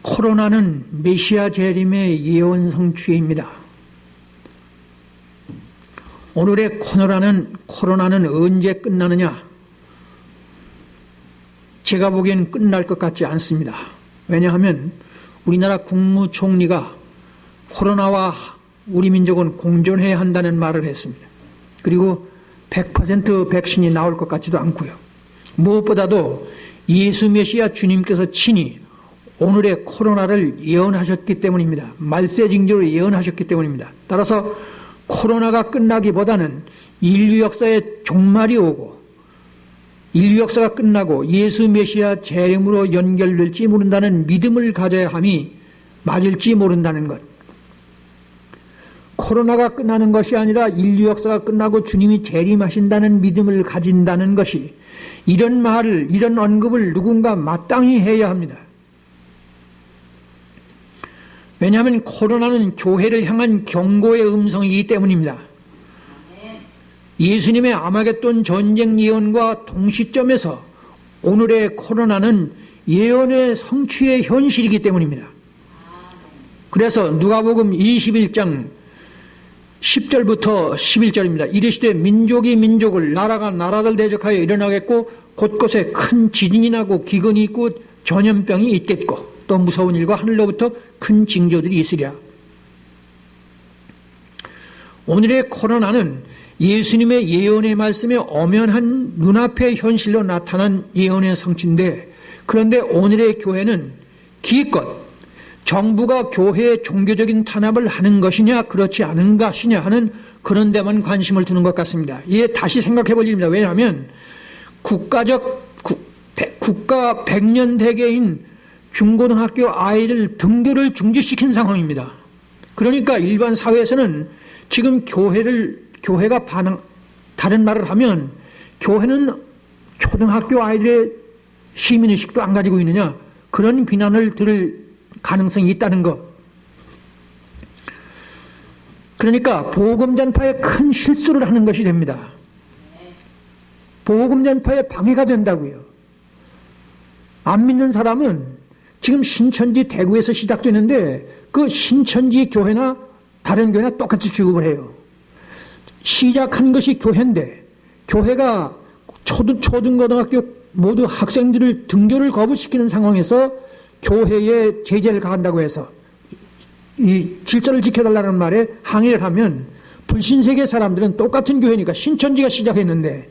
코로나는 메시아 재림의 예언 성취입니다. 오늘의 코로나는 언제 끝나느냐? 제가 보기엔 끝날 것 같지 않습니다. 왜냐하면 우리나라 국무총리가 코로나와 우리 민족은 공존해야 한다는 말을 했습니다. 그리고 100% 백신이 나올 것 같지도 않고요. 무엇보다도 예수 메시아 주님께서 친히 오늘의 코로나를 예언하셨기 때문입니다. 말세징조를 예언하셨기 때문입니다. 따라서 코로나가 끝나기보다는 인류 역사의 종말이 오고 인류 역사가 끝나고 예수 메시아 재림으로 연결될지 모른다는 믿음을 가져야 함이 맞을지 모른다는 것. 코로나가 끝나는 것이 아니라 인류 역사가 끝나고 주님이 재림하신다는 믿음을 가진다는 것이, 이런 말을, 이런 언급을 누군가 마땅히 해야 합니다. 왜냐하면 코로나는 교회를 향한 경고의 음성이기 때문입니다. 예수님의 아마겟돈 전쟁 예언과 동시점에서 오늘의 코로나는 예언의 성취의 현실이기 때문입니다. 그래서 누가복음 21장 10절부터 11절입니다. 이르시되 민족이 민족을, 나라가 나라를 대적하여 일어나겠고 곳곳에 큰 지진이 나고 기근이 있고 전염병이 있겠고 또 무서운 일과 하늘로부터 큰 징조들이 있으리라. 오늘의 코로나는 예수님의 예언의 말씀에 엄연한 눈앞의 현실로 나타난 예언의 성취인데, 그런데 오늘의 교회는 기껏 정부가 교회의 종교적인 탄압을 하는 것이냐 그렇지 않은 것이냐 하는 그런 데만 관심을 두는 것 같습니다. 이에 다시 생각해 볼 일입니다. 왜냐하면 국가 100년 대계인 중고등학교 아이들 등교를 중지시킨 상황입니다. 그러니까 일반 사회에서는 지금 교회가 다른 말을 하면 교회는 초등학교 아이들의 시민의식도 안 가지고 있느냐, 그런 비난을 들을 가능성이 있다는 것. 그러니까 복음 전파에 큰 실수를 하는 것이 됩니다. 복음 전파에 방해가 된다고요. 안 믿는 사람은 지금 신천지 대구에서 시작되는데 그 신천지 교회나 다른 교회나 똑같이 취급을 해요. 시작한 것이 교회인데 교회가 초등고등학교 모두 학생들을 등교를 거부시키는 상황에서 교회에 제재를 가한다고 해서 이 질서를 지켜달라는 말에 항의를 하면 불신세계 사람들은 똑같은 교회니까 신천지가 시작했는데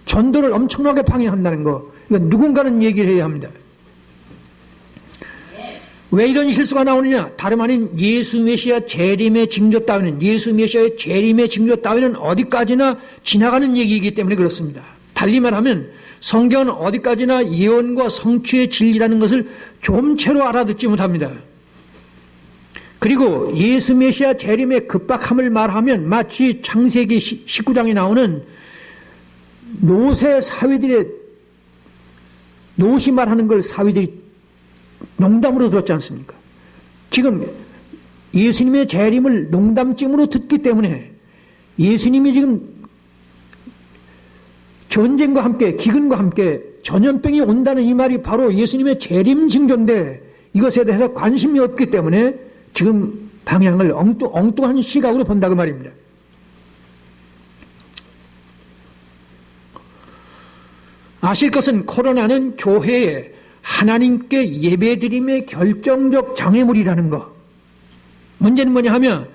전도를 엄청나게 방해한다는 거, 이거 누군가는 얘기를 해야 합니다. 왜 이런 실수가 나오느냐? 다름 아닌 예수 메시아 재림의 징조 따위는, 예수 메시아의 재림의 징조 따위는 어디까지나 지나가는 얘기이기 때문에 그렇습니다. 달리 말하면 성경은 어디까지나 예언과 성취의 진리라는 것을 좀채로 알아듣지 못합니다. 그리고 예수 메시아 재림의 급박함을 말하면 마치 창세기 19장에 나오는 노새 사위들의, 노시 말하는 걸 사위들이 농담으로 들었지 않습니까? 지금 예수님의 재림을 농담쯤으로 듣기 때문에 예수님이 지금 전쟁과 함께 기근과 함께 전염병이 온다는 이 말이 바로 예수님의 재림 징조인데 이것에 대해서 관심이 없기 때문에 지금 방향을 엉뚱한 시각으로 본다고 말입니다. 아실 것은 코로나는 교회에 하나님께 예배드림의 결정적 장애물이라는 것. 문제는 뭐냐 하면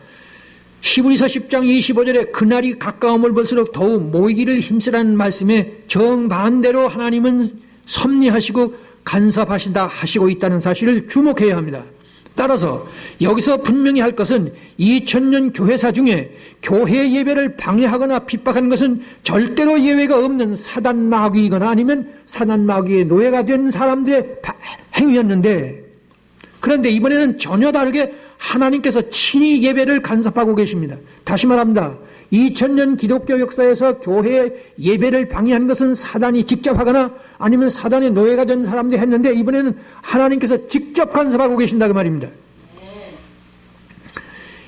히브리서 10장 25절에 그날이 가까움을 볼수록 더욱 모이기를 힘쓰라는 말씀에 정반대로 하나님은 섭리하시고 간섭하신다 하시고 있다는 사실을 주목해야 합니다. 따라서 여기서 분명히 할 것은 2000년 교회사 중에 교회 예배를 방해하거나 핍박하는 것은 절대로 예외가 없는 사단 마귀이거나 아니면 사단 마귀의 노예가 된 사람들의 행위였는데, 그런데 이번에는 전혀 다르게 하나님께서 친히 예배를 간섭하고 계십니다. 다시 말합니다. 2000년 기독교 역사에서 교회의 예배를 방해한 것은 사단이 직접 하거나 아니면 사단의 노예가 된 사람들이 했는데 이번에는 하나님께서 직접 간섭하고 계신다고 말입니다.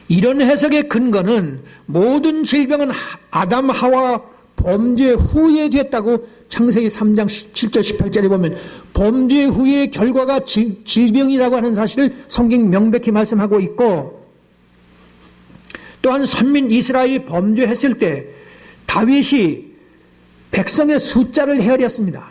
이런 해석의 근거는 모든 질병은 아담 하와 범죄 후에 됐다고 창세기 3장 7절 18절에 보면 범죄 후의 결과가 질병이라고 하는 사실을 성경이 명백히 말씀하고 있고, 또한 선민 이스라엘이 범죄했을 때 다윗이 백성의 숫자를 헤아렸습니다.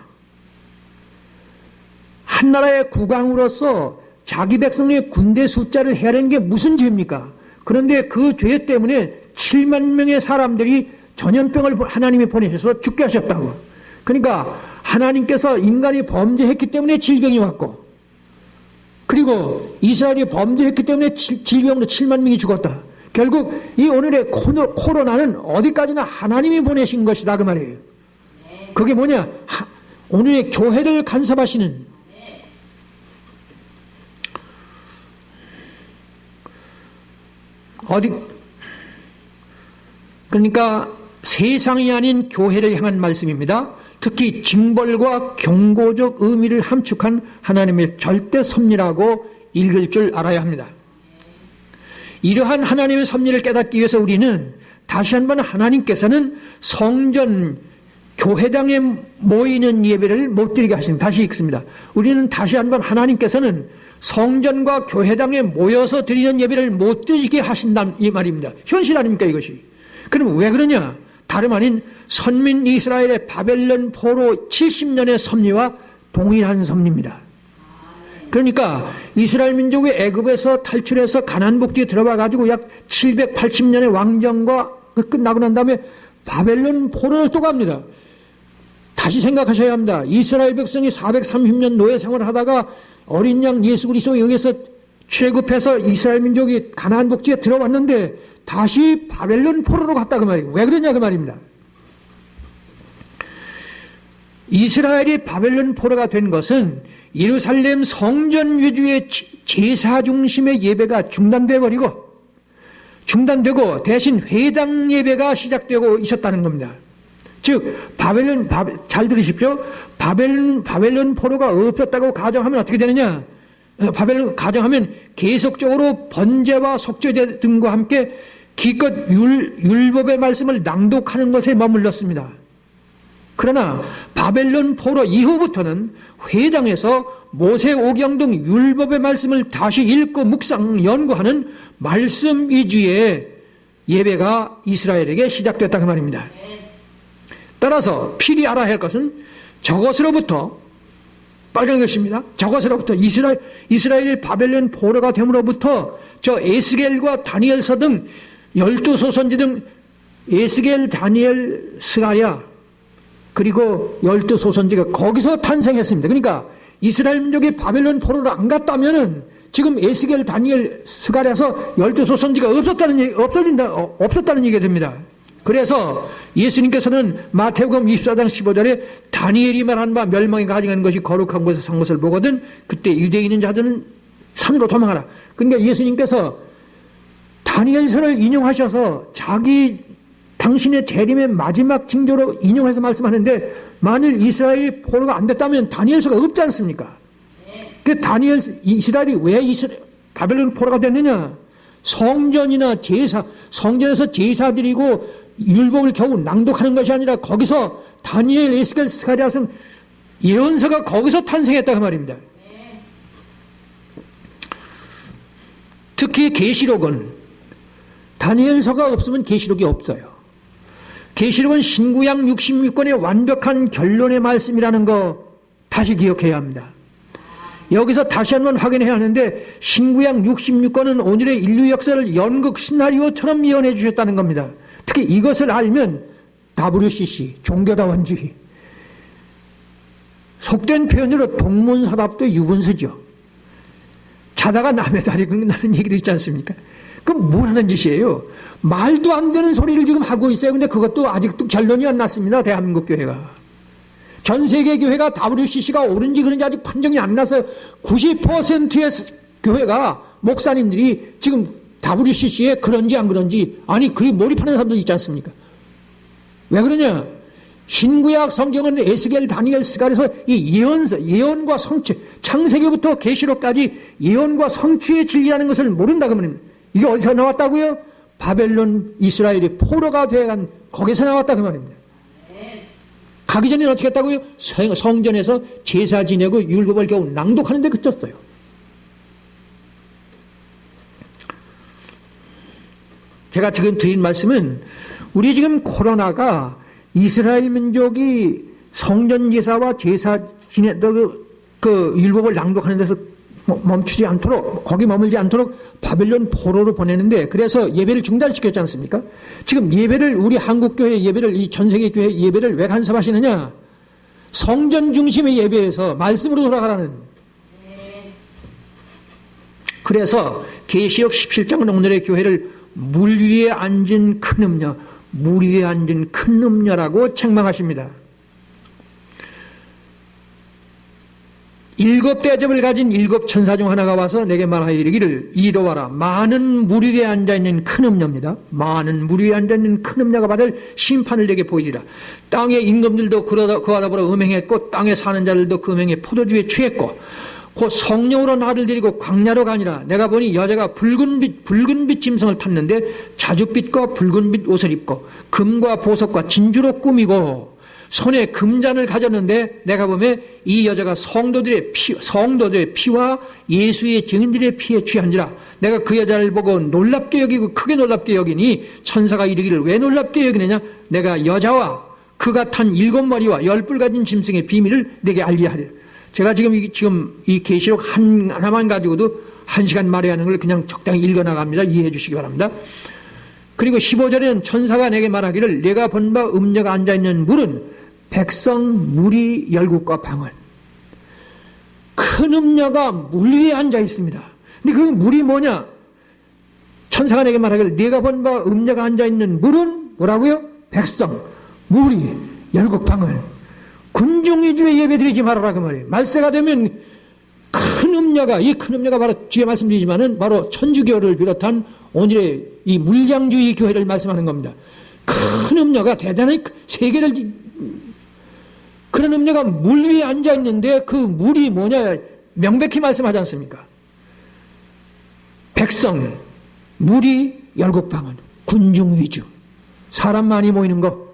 한 나라의 국왕으로서 자기 백성의 군대 숫자를 헤아리는 게 무슨 죄입니까? 그런데 그 죄 때문에 7만 명의 사람들이 전염병을 하나님이 보내셔서 죽게 하셨다고. 그러니까 하나님께서 인간이 범죄했기 때문에 질병이 왔고, 그리고 이스라엘이 범죄했기 때문에 질병으로 7만 명이 죽었다. 결국 이 오늘의 코로나는 어디까지나 하나님이 보내신 것이다 그 말이에요. 그게 뭐냐? 오늘의 교회를 간섭하시는, 그러니까 세상이 아닌 교회를 향한 말씀입니다. 특히 징벌과 경고적 의미를 함축한 하나님의 절대 섭리라고 읽을 줄 알아야 합니다. 이러한 하나님의 섭리를 깨닫기 위해서 우리는 다시 한번 하나님께서는 성전 교회당에 모이는 예배를 못 드리게 하신다. 다시 읽습니다. 우리는 다시 한번 하나님께서는 성전과 교회당에 모여서 드리는 예배를 못 드리게 하신다는 이 말입니다. 현실 아닙니까 이것이? 그럼 왜 그러냐? 다름 아닌 선민 이스라엘의 바벨론 포로 70년의 섭리와 동일한 섭리입니다. 그러니까 이스라엘 민족이 애굽에서 탈출해서 가나안 복지에 들어와 가지고 약 780년의 왕정과 끝나고 난 다음에 바벨론 포로를 또 갑니다. 다시 생각하셔야 합니다. 이스라엘 백성이 430년 노예 생활을 하다가 어린 양 예수 그리스도 여기서 취급해서 이스라엘 민족이 가나안 복지에 들어왔는데 다시 바벨론 포로로 갔다 그 말이에요. 왜 그러냐 그 말입니다. 이스라엘이 바벨론 포로가 된 것은 예루살렘 성전 위주의 제사 중심의 예배가 중단되고 대신 회당 예배가 시작되고 있었다는 겁니다. 즉 잘 들으십시오. 바벨론 포로가 없었다고 가정하면 어떻게 되느냐? 바벨론 가정하면 계속적으로 번제와 속죄제 등과 함께 기껏 율법의 말씀을 낭독하는 것에 머물렀습니다. 그러나 바벨론 포로 이후부터는 회당에서 모세오경 등 율법의 말씀을 다시 읽고 묵상 연구하는 말씀 위주의 예배가 이스라엘에게 시작됐다 그 말입니다. 따라서 필히 알아야 할 것은 저것으로부터 빨간 것입니다. 저것으로부터 이스라엘이 바벨론 포로가 됨으로부터 저 에스겔과 다니엘서 등 12소선지 등 에스겔, 다니엘, 스가랴 그리고 12소선지가 거기서 탄생했습니다. 그러니까 이스라엘 민족이 바벨론 포로로 안 갔다면은 지금 에스겔, 다니엘, 스가랴서 12소선지가 없었다는 얘기가 됩니다. 그래서 예수님께서는 마태복음 24장 15절에 다니엘이 말한 바 멸망에 가증하는 것이 거룩한 곳에 산 것을 보거든 그때 유대에 있는 자들은 산으로 도망하라. 그러니까 예수님께서 다니엘서를 인용하셔서 당신의 재림의 마지막 징조로 인용해서 말씀하는데 만일 이스라엘이 포로가 안 됐다면 다니엘서가 없지 않습니까? 그 이스라엘이 왜 바벨론 포로가 됐느냐? 성전에서 제사 드리고 율법을 겨우 낭독하는 것이 아니라 거기서 다니엘, 에스겔, 스가랴 등 예언서가 거기서 탄생했다 그 말입니다. 특히 계시록은 다니엘서가 없으면 계시록이 없어요. 계시록은 신구약 66권의 완벽한 결론의 말씀이라는 거 다시 기억해야 합니다. 여기서 다시 한번 확인해야 하는데 신구약 66권은 오늘의 인류 역사를 연극 시나리오처럼 예언해 주셨다는 겁니다. 특히 이것을 알면 WCC, 종교다원주의, 속된 표현으로 동문서답도 유분수죠. 자다가 남의 다리 긁는다는 얘기도 있지 않습니까? 그럼 뭘 하는 짓이에요? 말도 안 되는 소리를 지금 하고 있어요. 근데 그것도 아직도 결론이 안 났습니다. 대한민국 교회가. 전 세계 교회가 WCC가 옳은지 그런지 아직 판정이 안 나서 90%의 교회가 목사님들이 지금 WCC에 그런지 안 그런지 그리 몰입하는 사람들 있지 않습니까? 왜 그러냐? 신구약 성경은 에스겔, 다니엘, 스가랴에서 이 예언과 성취, 창세기부터 계시록까지 예언과 성취의 진리라는 것을 모른다고 말입니다. 이게 어디서 나왔다고요? 바벨론 이스라엘이 포로가 되어간 거기서 나왔다 그 말입니다. 가기 전에는 어떻게 했다고요? 성전에서 제사 지내고 율법을 겨우 낭독하는 데 그쳤어요. 제가 지금 드린 말씀은 우리 지금 코로나가 이스라엘 민족이 성전 제사와 제사 지내고 그 율법을 낭독하는 데서 멈추지 않도록, 거기 머물지 않도록 바벨론 포로로 보내는데, 그래서 예배를 중단시켰지 않습니까? 지금 예배를, 우리 한국교회 예배를, 이 전 세계 교회 예배를 왜 간섭하시느냐? 성전 중심의 예배에서 말씀으로 돌아가라는. 그래서 계시록 17장은 오늘의 교회를 물 위에 앉은 큰 음녀, 물 위에 앉은 큰 음녀라고 책망하십니다. 7 대접을 가진 7 천사 중 하나가 와서 내게 말하여 이르기를, 이리와라. 많은 물 위에 앉아있는 큰 음녀입니다. 많은 물 위에 앉아있는 큰 음녀가 받을 심판을 내게 보이리라. 땅의 임금들도 그와 더불어 음행했고 땅에 사는 자들도 그 음행에 포도주에 취했고 곧 성령으로 나를 데리고 광야로 가니라. 내가 보니 여자가 붉은빛 짐승을 탔는데 자줏빛과 붉은빛 옷을 입고 금과 보석과 진주로 꾸미고 손에 금잔을 가졌는데, 내가 보면 이 여자가 성도들의 피와 예수의 증인들의 피에 취한지라. 내가 그 여자를 보고 놀랍게 여기고 크게 놀랍게 여기니 천사가 이르기를 왜 놀랍게 여기느냐? 내가 여자와 그가 탄 7마리와 10뿔 가진 짐승의 비밀을 내게 알게 하리라. 제가 지금 이 계시록 하나만 가지고도 1시간 말해야 하는 걸 그냥 적당히 읽어나갑니다. 이해해 주시기 바랍니다. 그리고 15절에는 천사가 내게 말하기를, 내가 본 바 음녀가 앉아있는 물은 백성 무리 열국과 방언. 큰 음녀가 물 위에 앉아 있습니다. 근데 그 물이 뭐냐? 천사가 내게 말하기를, 내가 본 바 음녀가 앉아 있는 물은 뭐라고요? 백성 무리 열국 방언. 군중 위주의 예배 드리지 말아라 그 말이에요. 말세가 되면 큰 음녀가, 이 큰 음녀가 바로 뒤에 말씀드리지만은 바로 천주교를 비롯한 오늘의 이 물량주의 교회를 말씀하는 겁니다. 큰 음녀가 대단히 세계를, 그런 음녀가 물 위에 앉아 있는데 그 물이 뭐냐? 명백히 말씀하지 않습니까? 백성, 무리, 열국방언, 군중 위주, 사람 많이 모이는 거.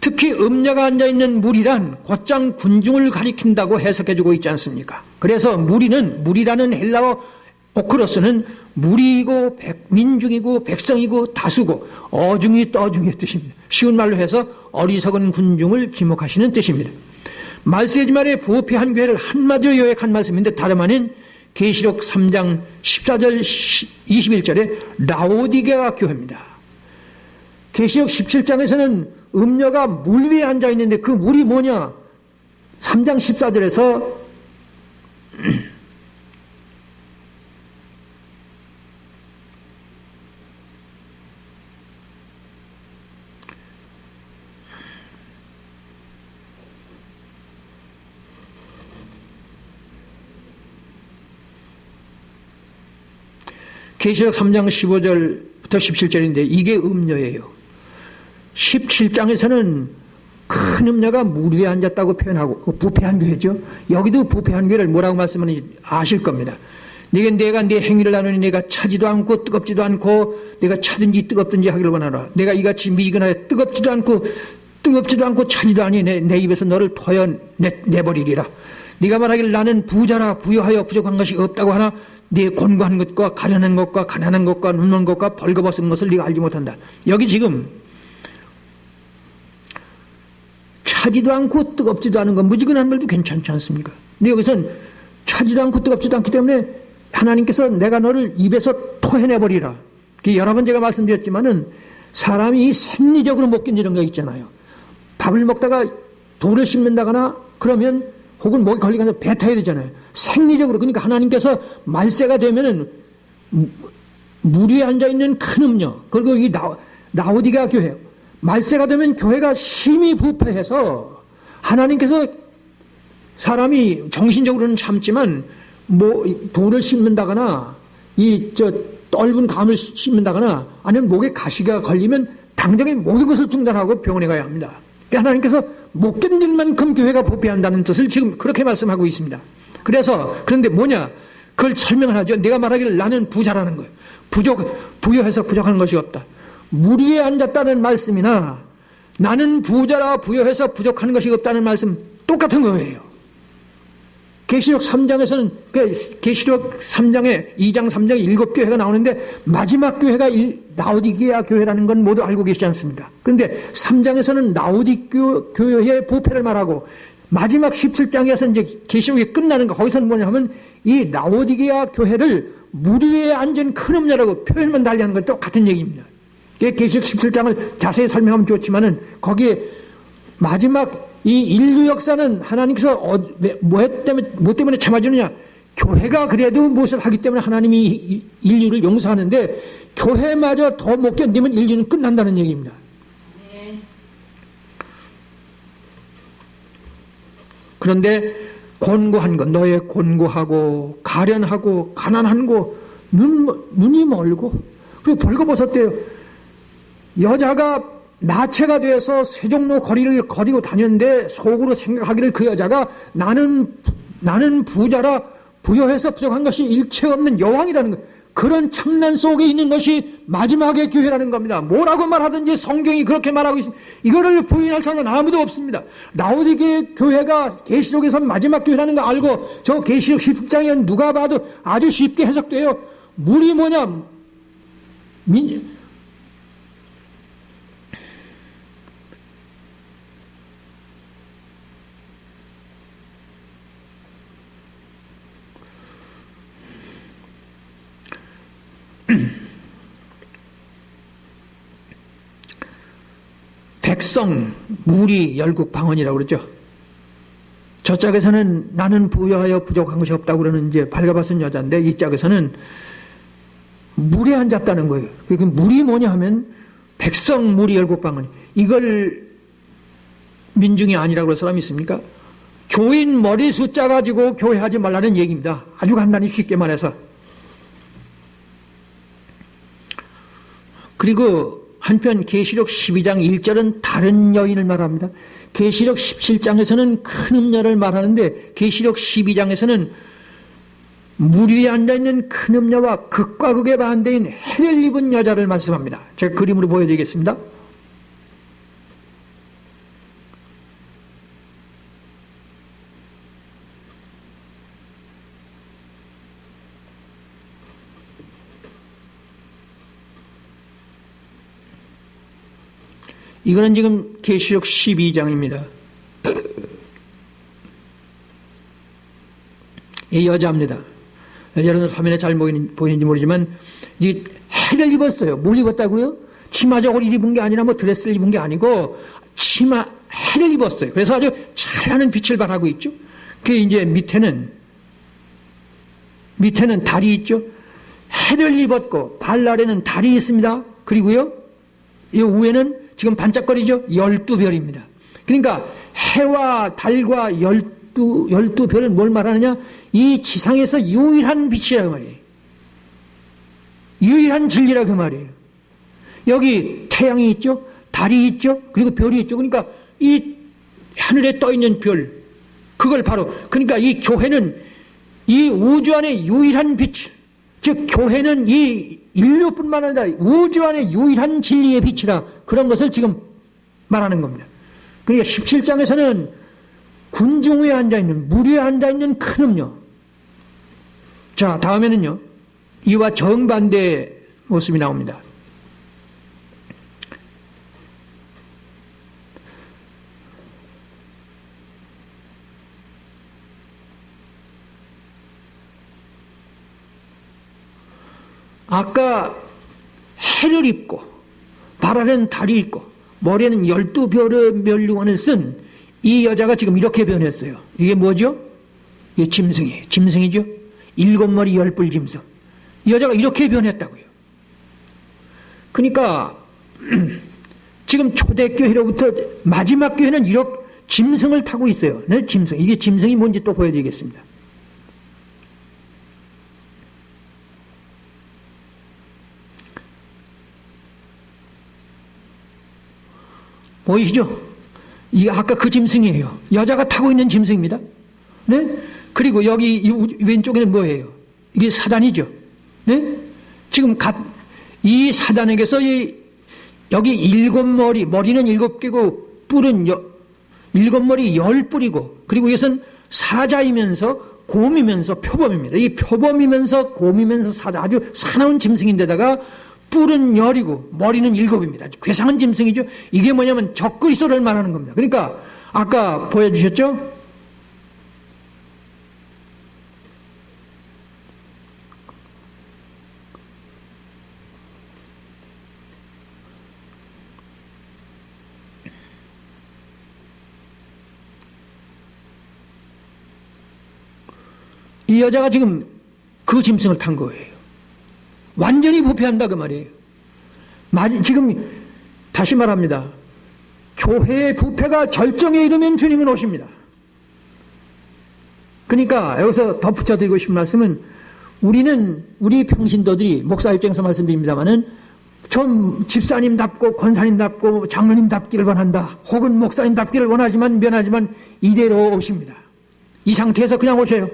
특히 음녀가 앉아있는 무리란 곧장 군중을 가리킨다고 해석해주고 있지 않습니까? 그래서 무리라는 헬라어 오크로스는 무리이고 민중이고 백성이고 다수고 어중이 떠중의 뜻입니다. 쉬운 말로 해서 어리석은 군중을 지목하시는 뜻입니다. 말세지 말에 부패한 교회를 한마디로 요약한 말씀인데 다름 아닌 계시록 3장 14절 21절에 라오디게아 교회입니다. 계시록 17장에서는 음녀가 물 위에 앉아있는데 그 물이 뭐냐? 3장 14절에서 계시록 3장 15절부터 17절인데 이게 음녀예요. 17장에서는 큰 음녀가 물 위에 앉았다고 표현하고 부패한 교회죠. 여기도 부패한 교회를 뭐라고 말씀하는지 아실 겁니다. 내가 네 행위를 나누니 내가 차지도 않고 뜨겁지도 않고 내가 차든지 뜨겁든지 하기를 원하노라. 내가 이같이 미지근하여 뜨겁지도 않고 차지도 아니 내 입에서 너를 토해내버리리라. 네가 말하기를 나는 부자라 부여하여 부족한 것이 없다고 하나 네 곤고한 것과 가련한 것과 가난한 것과 눕는 것과 벌거벗은 것을 네가 알지 못한다. 여기 지금 차지도 않고 뜨겁지도 않은 건 무지근한 말도 괜찮지 않습니까? 근데 여기선 차지도 않고 뜨겁지도 않기 때문에 하나님께서 내가 너를 입에서 토해내버리라. 여러 번 제가 말씀드렸지만은 사람이 생리적으로 못 견디는 거 있잖아요. 밥을 먹다가 돌을 씹는다거나 그러면 혹은 목이 걸리거나 뱉어야 되잖아요. 생리적으로. 그러니까 하나님께서 말세가 되면은 물 위에 앉아있는 큰 음녀, 그리고 이 라오디게아 교회, 말세가 되면 교회가 심히 부패해서 하나님께서 사람이 정신적으로는 참지만 돌을 씹는다거나 떫은 감을 씹는다거나 아니면 목에 가시가 걸리면 당장에 모든 것을 중단하고 병원에 가야 합니다. 하나님께서 못 견딜 만큼 교회가 부패한다는 뜻을 지금 그렇게 말씀하고 있습니다. 그런데 뭐냐? 그걸 설명을 하죠. 내가 말하기를 나는 부자라는 거예요. 부여해서 부족한 것이 없다. 물 위에 앉았다는 말씀이나 나는 부자라 부여해서 부족한 것이 없다는 말씀 똑같은 거예요. 계시록 3장에서는 계시록 3장에 2장 3장에 7교회가 나오는데 마지막 교회가 라오디게아 교회라는 건 모두 알고 계시지 않습니까? 그런데 3장에서는 라오디게아 교회의 부패를 말하고 마지막 17장에서 이제 계시록이 끝나는 거 거기서는 뭐냐 하면 이 라오디게아 교회를 물 위에 앉은 큰 음녀라고 표현만 달리하는 건 똑같은 얘기입니다. 계시록 17장을 자세히 설명하면 좋지만은 거기에 마지막 이 인류 역사는 하나님께서 뭐 때문에 참아주느냐? 교회가 그래도 무엇을 하기 때문에 하나님이 인류를 용서하는데 교회마저 더 못 견디면 인류는 끝난다는 얘기입니다. 그런데 곤고한 것, 너의 곤고하고 가련하고 가난한 거, 눈이 멀고 그리고 벌거벗었대요. 여자가 나체가 되어서 세종로 거리를 거리고 다녔는데 속으로 생각하기를 그 여자가 나는 부자라 부여해서 부족한 것이 일체 없는 여왕이라는 것. 그런 참난 속에 있는 것이 마지막의 교회라는 겁니다. 뭐라고 말하든지 성경이 그렇게 말하고 있습니다. 이거를 부인할 사람은 아무도 없습니다. 라오디게 교회가 계시록에서 마지막 교회라는 거 알고 저 계시록 10장에 누가 봐도 아주 쉽게 해석돼요. 물이 뭐냐? 백성, 무리, 열국, 방언이라고 그러죠. 저짝에서는 나는 부여하여 부족한 것이 없다고 그러는 이제 발가벗은 여자인데 이 짝에서는 물에 앉았다는 거예요. 그 물이 뭐냐 하면 백성, 무리, 열국, 방언. 이걸 민중이 아니라고 그럴 사람이 있습니까? 교인 머리 숫자 가지고 교회하지 말라는 얘기입니다. 아주 간단히 쉽게 말해서. 그리고 한편 계시록 12장 1절은 다른 여인을 말합니다. 계시록 17장에서는 큰 음녀를 말하는데 계시록 12장에서는 물 위에 앉아있는 큰 음녀와 극과 극의 반대인 해를 입은 여자를 말씀합니다. 제가 그림으로 보여드리겠습니다. 이거는 지금 계시록 12장입니다. 이 여자입니다. 여러분 화면에 잘 보이는지 모르지만 이 해를 입었어요. 뭘 입었다고요? 치마 저고리를 입은 게 아니라 뭐 드레스를 입은 게 아니고 치마 해를 입었어요. 그래서 아주 찬란한 빛을 발하고 있죠. 그 이제 밑에는 달이 있죠. 해를 입었고 발 아래는 달이 있습니다. 그리고요 이 위에는 지금 반짝거리죠? 12별입니다. 그러니까 해와 달과 12별은 뭘 말하느냐? 이 지상에서 유일한 빛이라고 말이에요. 유일한 진리라고 그 말이에요. 여기 태양이 있죠? 달이 있죠? 그리고 별이 있죠? 그러니까 이 하늘에 떠있는 별, 그걸 바로, 그러니까 이 교회는 이 우주 안에 유일한 빛, 즉 교회는 이 인류뿐만 아니라 우주 안에 유일한 진리의 빛이라 그런 것을 지금 말하는 겁니다. 그러니까 17장에서는 군중 위에 앉아있는 물 위에 앉아있는 큰 음녀. 자 다음에는요 이와 정반대의 모습이 나옵니다. 아까 해를 입고 발 아래는 달이 있고 머리에는 12별의 면류관을 쓴 이 여자가 지금 이렇게 변했어요. 이게 뭐죠? 이게 짐승이죠. 7머리 10뿔 짐승. 이 여자가 이렇게 변했다고요. 그러니까 지금 초대교회로부터 마지막 교회는 이렇게 짐승을 타고 있어요. 네? 짐승. 이게 짐승이 뭔지 또 보여드리겠습니다. 보이시죠? 이게 아까 그 짐승이에요. 여자가 타고 있는 짐승입니다. 네? 그리고 여기 이 왼쪽에는 뭐예요? 이게 사단이죠. 네? 지금 이 사단에게서 이 여기 7머리, 머리는 7개고 뿔은 7머리 10뿔이고, 그리고 이것은 사자이면서 곰이면서 표범입니다. 이 표범이면서 곰이면서 사자, 아주 사나운 짐승인데다가 뿔은 10이고 머리는 7입니다. 아주 괴상한 짐승이죠. 이게 뭐냐면 적그리스도를 말하는 겁니다. 그러니까 아까 보여주셨죠? 이 여자가 지금 그 짐승을 탄 거예요. 완전히 부패한다 그 말이에요. 지금 다시 말합니다. 교회의 부패가 절정에 이르면 주님은 오십니다. 그러니까 여기서 덧붙여 드리고 싶은 말씀은, 우리 평신도들이 목사 입장에서 말씀드립니다마는 좀 집사님답고 권사님답고 장로님답기를 원한다, 혹은 목사님답기를 원하지만 면하지만 이대로 오십니다. 이 상태에서 그냥 오셔요.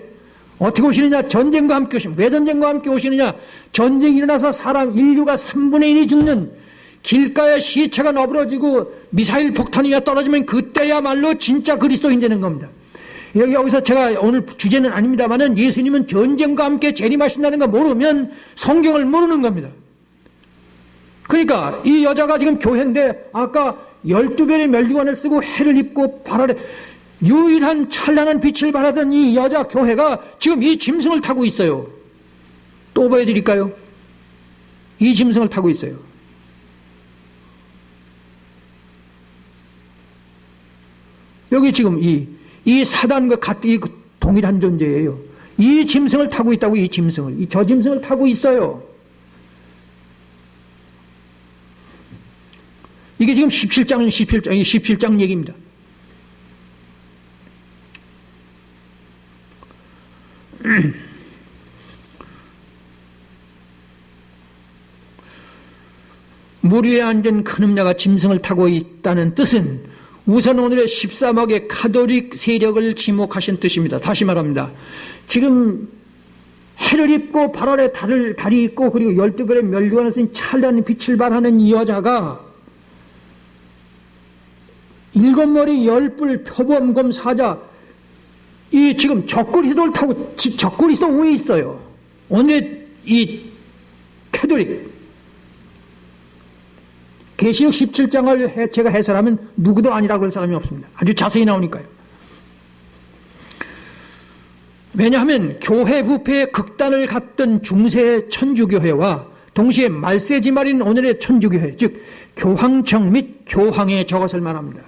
어떻게 오시느냐? 전쟁과 함께 오십니다. 왜 전쟁과 함께 오시느냐? 전쟁이 일어나서 인류가 3분의 1이 죽는, 길가에 시체가 너부러지고 미사일 폭탄이 떨어지면 그때야말로 진짜 그리스도인 되는 겁니다. 여기서 제가 오늘 주제는 아닙니다만은, 예수님은 전쟁과 함께 재림하신다는 거 모르면 성경을 모르는 겁니다. 그러니까 이 여자가 지금 교회인데 아까 12별의 멸류관을 쓰고 해를 입고 발 아래 유일한 찬란한 빛을 발하던 이 여자 교회가 지금 이 짐승을 타고 있어요. 또 보여드릴까요? 이 짐승을 타고 있어요. 여기 지금 이 사단과 같이 동일한 존재예요. 이 짐승을 타고 있다고, 이 짐승을. 저 짐승을 타고 있어요. 이게 지금 17장 얘기입니다. 물 위에 앉은 큰 음녀가 짐승을 타고 있다는 뜻은 우선 오늘의 13억의 가톨릭 세력을 지목하신 뜻입니다. 다시 말합니다. 지금 해를 입고 발 아래 달이 있고 그리고 12별의 멸류관을 쓴 찬란한 빛을 발하는 이 여자가 7머리 10뿔 표범검 사자, 이 지금 적그리스도를 타고 적그리스도 위에 있어요. 오늘 이 가톨릭 계시록 17장을 제가 해설하면 누구도 아니라고 할 사람이 없습니다. 아주 자세히 나오니까요. 왜냐하면 교회 부패의 극단을 갔던 중세 천주교회와 동시에 말세지말인 오늘의 천주교회, 즉 교황청 및 교황의 저것을 말합니다.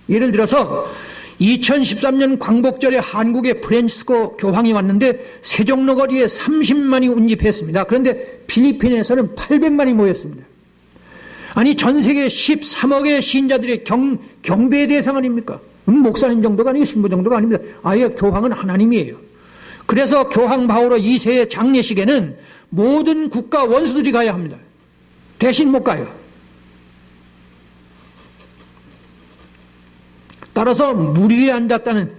예를 들어서 2013년 광복절에 한국에 프란치스코 교황이 왔는데 세종로 거리에 30만이 운집했습니다. 그런데 필리핀에서는 800만이 모였습니다. 아니 전 세계 13억의 신자들의 경배의 대상 아닙니까? 목사님 정도가 아니고 신부 정도가 아닙니다. 아예 교황은 하나님이에요. 그래서 교황 바오로 2세의 장례식에는 모든 국가 원수들이 가야 합니다. 대신 못 가요. 따라서 물 위에 앉았다는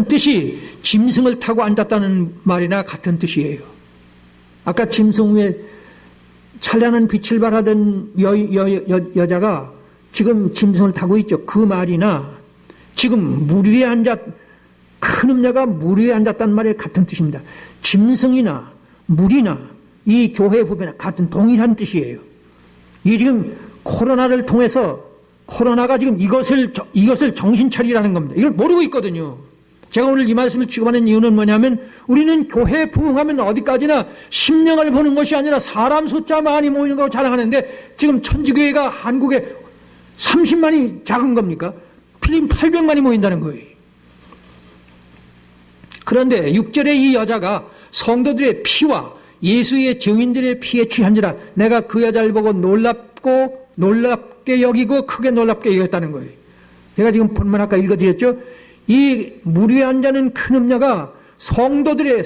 뜻이 짐승을 타고 앉았다는 말이나 같은 뜻이에요. 아까 짐승 위에 찬란한 빛을 발하던 여자가 지금 짐승을 타고 있죠. 그 말이나 지금 물 위에 큰 음녀가 물 위에 앉았다는 말이 같은 뜻입니다. 짐승이나 물이나 이 교회의 부패나 같은 동일한 뜻이에요. 이게 지금 코로나를 통해서 코로나가 지금 이것을 정신 차리라는 겁니다. 이걸 모르고 있거든요. 제가 오늘 이 말씀을 취급하는 이유는 뭐냐면 우리는 교회에 부흥하면 어디까지나 심령을 보는 것이 아니라 사람 숫자 많이 모이는 거 자랑하는데 지금 천주교회가 한국에 30만이 작은 겁니까? 필리핀 800만이 모인다는 거예요. 그런데 6절에 이 여자가 성도들의 피와 예수의 증인들의 피에 취한지라 내가 그 여자를 보고 놀랍게 여기고 크게 놀랍게 여겼다는 거예요. 제가 지금 본문 아까 읽어드렸죠. 이 물 위에 앉는 큰 음녀가 성도들의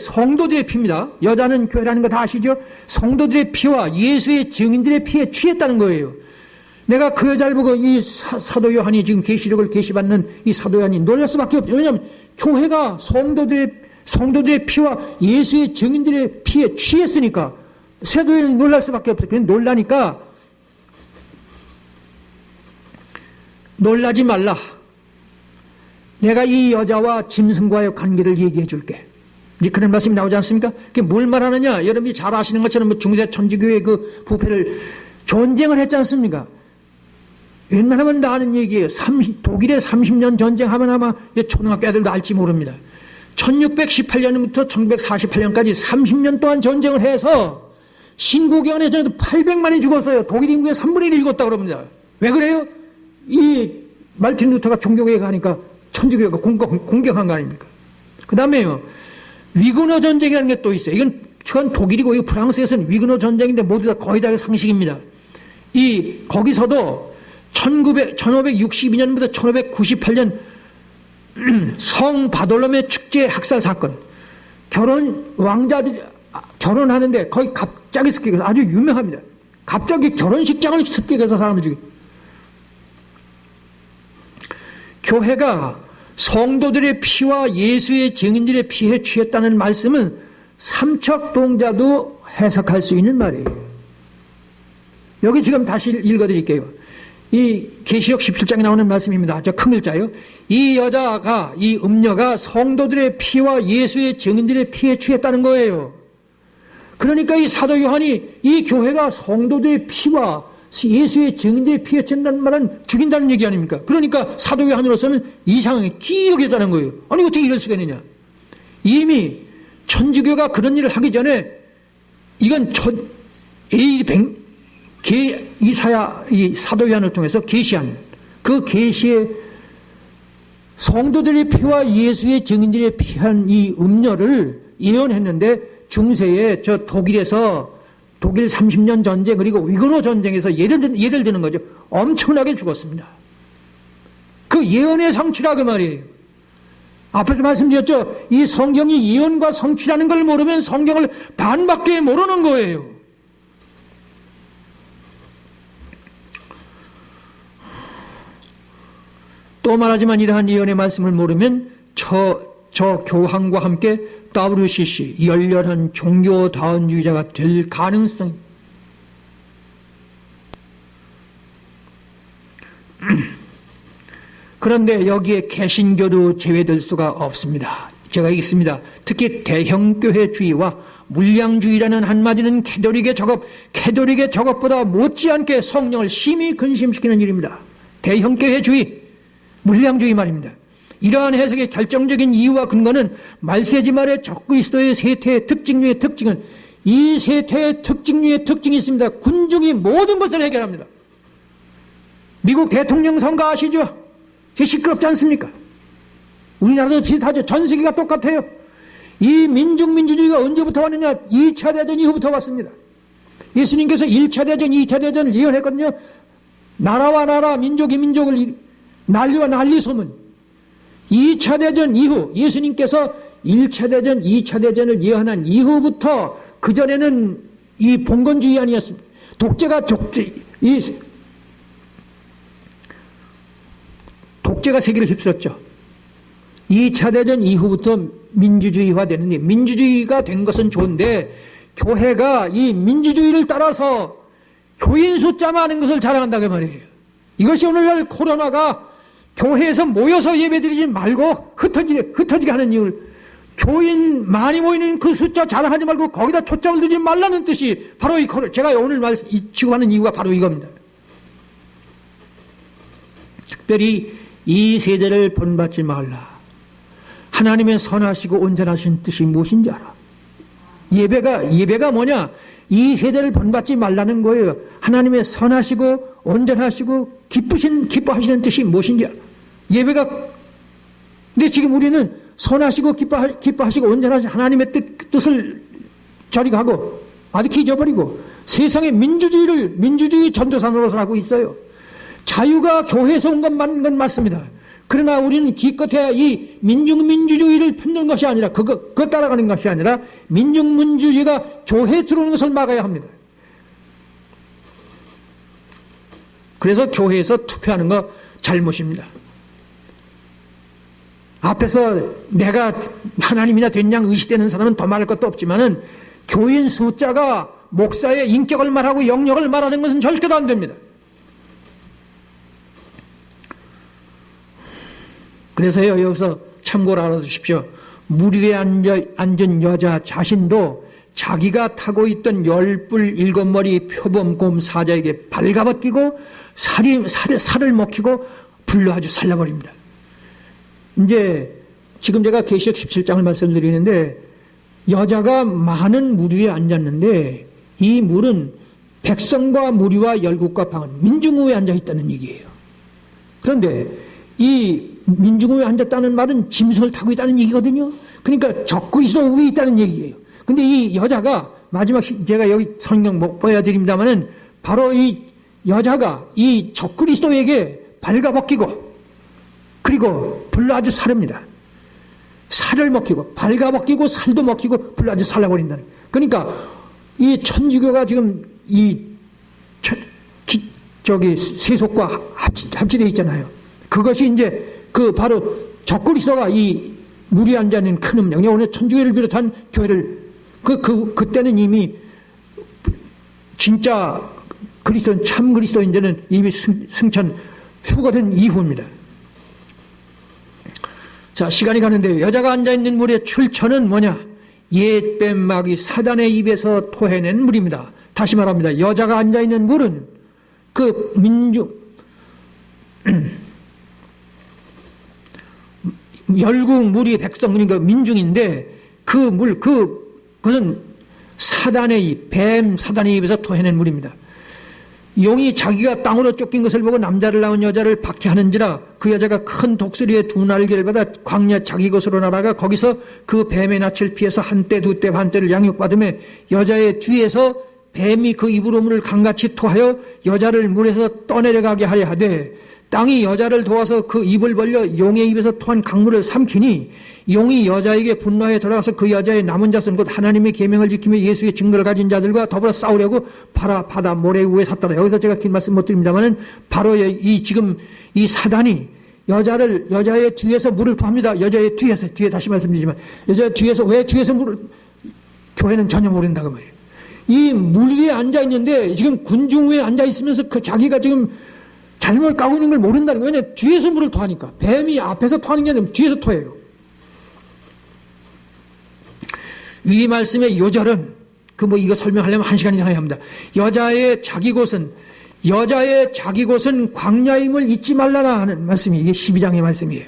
피입니다. 여자는 교회라는 거 다 아시죠? 성도들의 피와 예수의 증인들의 피에 취했다는 거예요. 내가 그 여자를 보고 이 사도 요한이 지금 계시록을 계시받는 이 사도 요한이 놀랄 수밖에 없죠. 왜냐하면 교회가 성도들의 피와 예수의 증인들의 피에 취했으니까 사도연이 놀랄 수밖에 없어요. 그냥 놀라니까 놀라지 말라. 내가 이 여자와 짐승과의 관계를 얘기해 줄게. 이제 그런 말씀이 나오지 않습니까? 그게 뭘 말하느냐? 여러분이 잘 아시는 것처럼 뭐 중세 천주교의 그 부패를 전쟁을 했지 않습니까? 웬만하면 다 아는 얘기예요. 독일의 30년 전쟁하면 아마 초등학교 애들도 알지 모릅니다. 1618년부터 1948년까지 30년 동안 전쟁을 해서 신고기원에 800만이 죽었어요. 독일 인구의 3분의 1이 죽었다고 그럽니다. 왜 그래요? 이 말틴 루터가 종교교회 가니까 천주교가 공격한 거 아닙니까? 그 다음에요, 위그너 전쟁이라는 게 또 있어요. 이건 독일이고, 이거 프랑스에서는 위그너 전쟁인데 모두 다 거의 다 상식입니다. 거기서도 1562년부터 1598년 성 바돌로메 축제 학살 사건, 왕자들이 결혼하는데 거의 갑자기 습격해서 아주 유명합니다. 갑자기 결혼식장을 습격해서 사람을 죽여. 교회가 성도들의 피와 예수의 증인들의 피에 취했다는 말씀은 삼척동자도 해석할 수 있는 말이에요. 여기 지금 다시 읽어드릴게요. 이 계시록 17장에 나오는 말씀입니다. 저 큰 글자요. 이 여자가, 이 음녀가 성도들의 피와 예수의 증인들의 피에 취했다는 거예요. 그러니까 이 사도 요한이 이 교회가 성도들의 피와 예수의 증인들의 피에 취한다는 말은 죽인다는 얘기 아닙니까? 그러니까 사도 요한으로서는 이상하게 기억했다는 거예요. 아니 어떻게 이럴 수가 있느냐. 이미 천주교가 그런 일을 하기 전에 이건 이 사도 요한을 통해서 계시한 그 계시의 성도들의 피와 예수의 증인들의 피한 이 음녀를 예언했는데 중세에 독일 30년 전쟁 그리고 위그너 전쟁에서 예를 드는 거죠. 엄청나게 죽었습니다. 그 예언의 성취라 그 말이에요. 앞에서 말씀드렸죠. 이 성경이 예언과 성취라는 걸 모르면 성경을 반밖에 모르는 거예요. 또 말하지만 이러한 예언의 말씀을 모르면 저 교황과 함께 WCC, 열렬한 종교다원주의자가 될 가능성이 그런데 여기에 개신교도 제외될 수가 없습니다. 제가 읽습니다. 특히 대형교회주의와 물량주의라는 한마디는 캐톨릭의 저것보다 못지않게 성령을 심히 근심시키는 일입니다. 대형교회주의, 물량주의 말입니다. 이러한 해석의 결정적인 이유와 근거는 말세지 말의 적그리스도의 세태의 특징 중의 특징은 이 세태의 특징 중의 특징이 있습니다. 군중이 모든 것을 해결합니다. 미국 대통령 선거 아시죠? 시끄럽지 않습니까? 우리나라도 비슷하죠. 전 세계가 똑같아요. 이 민중민주주의가 언제부터 왔느냐? 2차 대전 이후부터 왔습니다. 예수님께서 1차 대전, 2차 대전을 예언했거든요. 나라와 나라, 민족이 민족을 난리와 난리 소문. 2차 대전 이후 예수님께서 1차 대전, 2차 대전을 예언한 이후부터 그전에는 이 봉건주의 아니었습니다. 독재가 세계를 휩쓸었죠. 2차 대전 이후부터 민주주의화 되는데 민주주의가 된 것은 좋은데 교회가 이 민주주의를 따라서 교인 숫자 많은 것을 자랑한다고 말이에요. 이것이 오늘날 코로나가 교회에서 모여서 예배드리지 말고 흩어지게 하는 이유를 교인 많이 모이는 그 숫자 자랑하지 말고 거기다 초점을 두지 말라는 뜻이 바로 제가 오늘 지구하는 이유가 바로 이겁니다. 특별히 이 세대를 본받지 말라. 하나님의 선하시고 온전하신 뜻이 무엇인지 알아. 예배가 뭐냐? 이 세대를 본받지 말라는 거예요. 하나님의 선하시고 온전하시고 기뻐하시는 뜻이 무엇인지 알아. 근데 지금 우리는 선하시고 기뻐하시고 온전하신 하나님의 뜻을 저리 가고 아득히 잊어버리고 세상의 민주주의 전도산으로서 하고 있어요. 자유가 교회에서 온 건 맞습니다. 그러나 우리는 기껏해야 이 민중민주주의를 편드는 것이 아니라 그거 따라가는 것이 아니라 민중민주주의가 교회에 들어오는 것을 막아야 합니다. 그래서 교회에서 투표하는 거 잘못입니다. 앞에서 내가 하나님이나 된 양 의식되는 사람은 더 말할 것도 없지만은 교인 숫자가 목사의 인격을 말하고 영역을 말하는 것은 절대로 안 됩니다. 그래서요, 여기서 참고로 알아두십시오. 물 위에 앉은 여자 자신도 자기가 타고 있던 10뿔 7머리 표범곰 사자에게 발가벗기고 살을 먹히고 불로 아주 살라버립니다. 이제 지금 제가 계시록 17장을 말씀드리는데 여자가 많은 물 위에 앉았는데 이 물은 백성과 무리와 열국과 방언, 민중 위에 앉아있다는 얘기예요. 그런데 이 민중 위에 앉았다는 말은 짐승을 타고 있다는 얘기거든요. 그러니까 적그리스도 위에 있다는 얘기예요. 근데 이 여자가 마지막 제가 여기 성경 못 보여드립니다만은 바로 이 여자가 이 적그리스도에게 발가벗기고 그리고 불로 아주 사릅니다. 살을 먹히고 발가벗기고 살도 먹히고 불로 아주 살라버린다는. 그러니까 이 천주교가 지금 이 세속과 합치되어 있잖아요. 그것이 이제 그 바로 적그리스도가 이 물 위에 앉아있는 큰 음령, 오늘 천주교를 비롯한 교회를 그때는 이미 진짜 그리스도인, 참 그리스도인들은 이미 수거된 이후입니다. 자, 시간이 가는데 여자가 앉아있는 물의 출처는 뭐냐? 옛 뱀막이 사단의 입에서 토해낸 물입니다. 다시 말합니다. 여자가 앉아있는 물은 그 열국 무리 백성, 그러니까 민중인데 그것은 사단의 입에서 토해낸 물입니다. 용이 자기가 땅으로 쫓긴 것을 보고 남자를 낳은 여자를 박해하는지라 그 여자가 큰 독수리의 두 날개를 받아 광야 자기 곳으로 날아가 거기서 그 뱀의 낯을 피해서 한때 두때 반때를 양육받으며 여자의 뒤에서 뱀이 그 입으로 물을 강같이 토하여 여자를 물에서 떠내려가게 하려 하되 땅이 여자를 도와서 그 입을 벌려 용의 입에서 토한 강물을 삼키니 용이 여자에게 분노하여 돌아가서 그 여자의 남은 자손 곧 하나님의 계명을 지키며 예수의 증거를 가진 자들과 더불어 싸우려고 바다 모래 위에 섰더라. 여기서 제가 긴 말씀 못 드립니다만은 바로 지금 이 사단이 여자의 뒤에서 물을 토합니다. 여자의 뒤에 다시 말씀드리지만 여자의 뒤에서 왜 뒤에서 물을 교회는 전혀 모른다고 말이에요. 이 물 위에 앉아 있는데 지금 군중 위에 앉아 있으면서 자기가 지금 잘못 까고 있는 걸 모른다는 거예요. 왜냐하면 뒤에서 물을 토하니까. 뱀이 앞에서 토하는 게 아니라 뒤에서 토해요. 이 말씀의 요절은 이거 설명하려면 1시간 이상 해야 합니다. 여자의 자기 곳은 광야임을 잊지 말라라 하는 말씀이 이게 12장의 말씀이에요.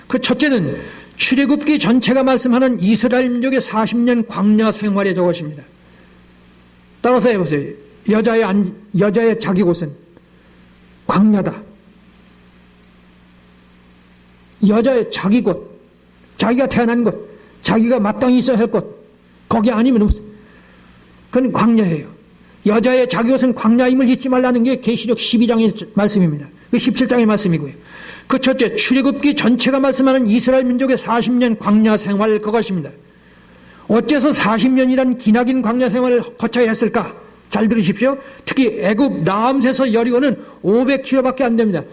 그 첫째는 출애굽기 전체가 말씀하는 이스라엘 민족의 40년 광야 생활의 저것입니다. 따라서 해보세요. 여자의 자기 곳은 광야다. 여자의 자기 곳, 자기가 태어난 곳, 자기가 마땅히 있어야 할 곳, 거기 아니면 그건 광야예요. 여자의 자기 곳은 광야임을 잊지 말라는 게 계시록 12장의 말씀입니다. 그 17장의 말씀이고요. 그 첫째, 출애굽기 전체가 말씀하는 이스라엘 민족의 40년 광야 생활 그것입니다. 어째서 40년이란 기나긴 광야 생활을 거쳐야 했을까? 잘 들으십시오. 특히 애굽 라암세서 여리고는 500km밖에 안 됩니다.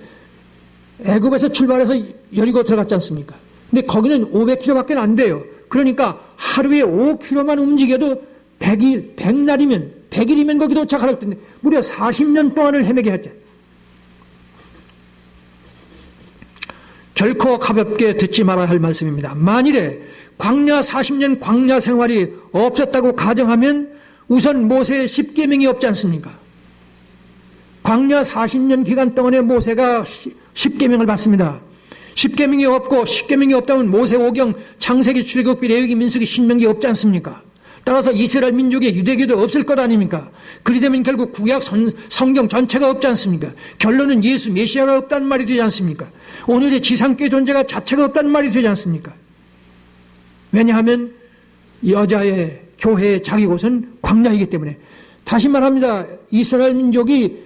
애굽에서 출발해서 여리고 들어갔지 않습니까? 근데 거기는 500km밖에 안 돼요. 그러니까 하루에 5km만 움직여도 100일이면 거기 도착할 텐데 무려 40년 동안을 헤매게 했죠. 결코 가볍게 듣지 말아야 할 말씀입니다. 만일에 광야 40년 광야 생활이 없었다고 가정하면 우선 모세의 10계명이 없지 않습니까? 광야 40년 기간 동안에 모세가 10계명을 받습니다. 10계명이 없다면 모세오경, 창세기, 출애굽기, 레위기, 민수기, 신명기 없지 않습니까? 따라서 이스라엘 민족의 유대교도 없을 것 아닙니까? 그리 되면 결국 구약 성경 전체가 없지 않습니까? 결론은 예수 메시아가 없다는 말이 되지 않습니까? 오늘의 지상계 존재가 자체가 없다는 말이 되지 않습니까? 왜냐하면 여자의 교회의 자기 곳은 광야이기 때문에. 다시 말합니다. 이스라엘 민족이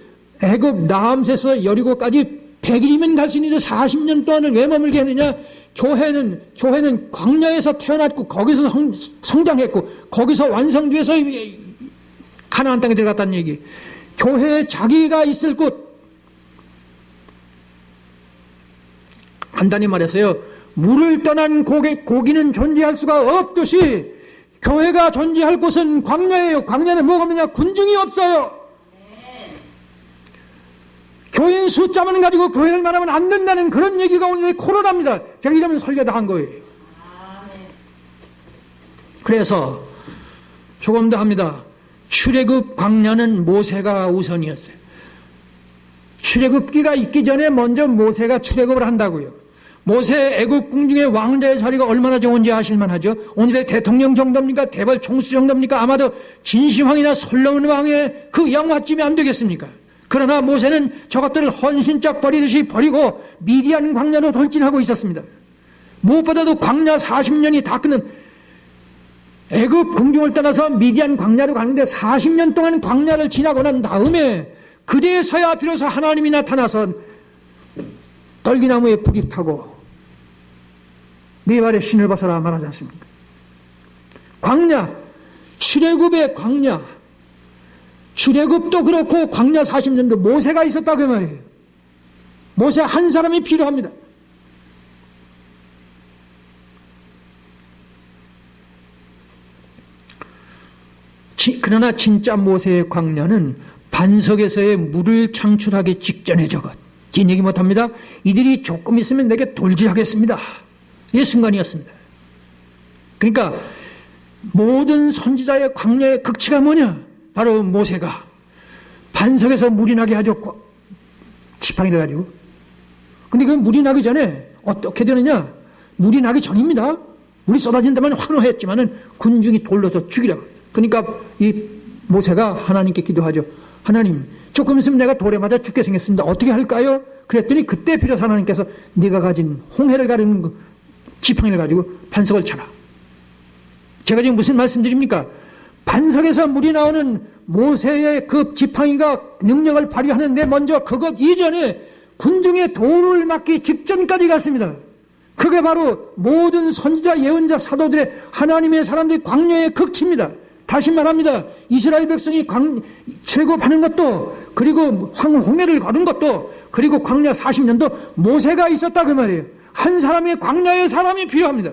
애굽 라암세서 여리고까지 100일이면 갈 수 있는데 40년 동안을 왜 머물게 했느냐? 교회는 광야에서 태어났고 거기서 성장했고 거기서 완성돼서 가나안 땅에 들어갔다는 얘기. 교회에 자기가 있을 곳. 간단히 말해서요. 물을 떠난 고기는 존재할 수가 없듯이 교회가 존재할 곳은 광야예요. 광야는 뭐가 없느냐? 군중이 없어요. 교인 숫자만 가지고 교회를 말하면 안 된다는 그런 얘기가 오늘 코로나입니다. 제가 이러면 설교 다 한 거예요. 그래서 조금 더 합니다. 출애굽 광야는 모세가 우선이었어요. 출애굽기가 있기 전에 먼저 모세가 출애굽을 한다고요. 모세 애굽 궁중의 왕자의 자리가 얼마나 좋은지 아실만 하죠. 오늘의 대통령 정도입니까? 대벌 총수 정도입니까? 아마도 진시황이나 솔로몬 왕의 그 영화쯤이 안 되겠습니까? 그러나 모세는 저것들을 헌신짝 버리듯이 버리고 미디안 광야로 돌진하고 있었습니다. 무엇보다도 광야 40년이 다 끝난 애굽 궁중을 떠나서 미디안 광야로 가는데 40년 동안 광야를 지나고 난 다음에 그제서야 비로소 하나님이 나타나서 떨기나무에 불이 타고 네 발에 신을 벗어라 말하지 않습니까? 광야, 출애굽의 광야, 출애굽도 그렇고 광야 40년도 모세가 있었다 그 말이에요. 모세 한 사람이 필요합니다. 그러나 진짜 모세의 광야는 반석에서의 물을 창출하기 직전의 저것. 긴 얘기 못합니다. 이들이 조금 있으면 내게 돌질하겠습니다. 이 순간이었습니다. 그러니까 모든 선지자의 광야의 극치가 뭐냐? 바로 모세가 반석에서 물이 나게 하죠. 지팡이를 가지고. 근데 그 물이 나기 전에 어떻게 되느냐? 물이 나기 전입니다. 물이 쏟아진다면 환호했지만은 군중이 돌려서 죽이라고. 그러니까 이 모세가 하나님께 기도하죠. 하나님, 조금 있으면 내가 돌에 맞아 죽게 생겼습니다. 어떻게 할까요? 그랬더니 그때 비로소 하나님께서 네가 가진 홍해를 가르는 그 지팡이를 가지고 반석을 쳐라. 제가 지금 무슨 말씀드립니까? 반석에서 물이 나오는 모세의 그 지팡이가 능력을 발휘하는데 먼저 그것 이전에 군중의 돌을 맞기 직전까지 갔습니다. 그게 바로 모든 선지자, 예언자, 사도들의 하나님의 사람들의 광야의 극치입니다. 다시 말합니다. 이스라엘 백성이 출애굽하는 것도, 그리고 홍해를 걸은 것도, 그리고 광야 40년도 모세가 있었다 그 말이에요. 한 사람의 광야의 사람이 필요합니다.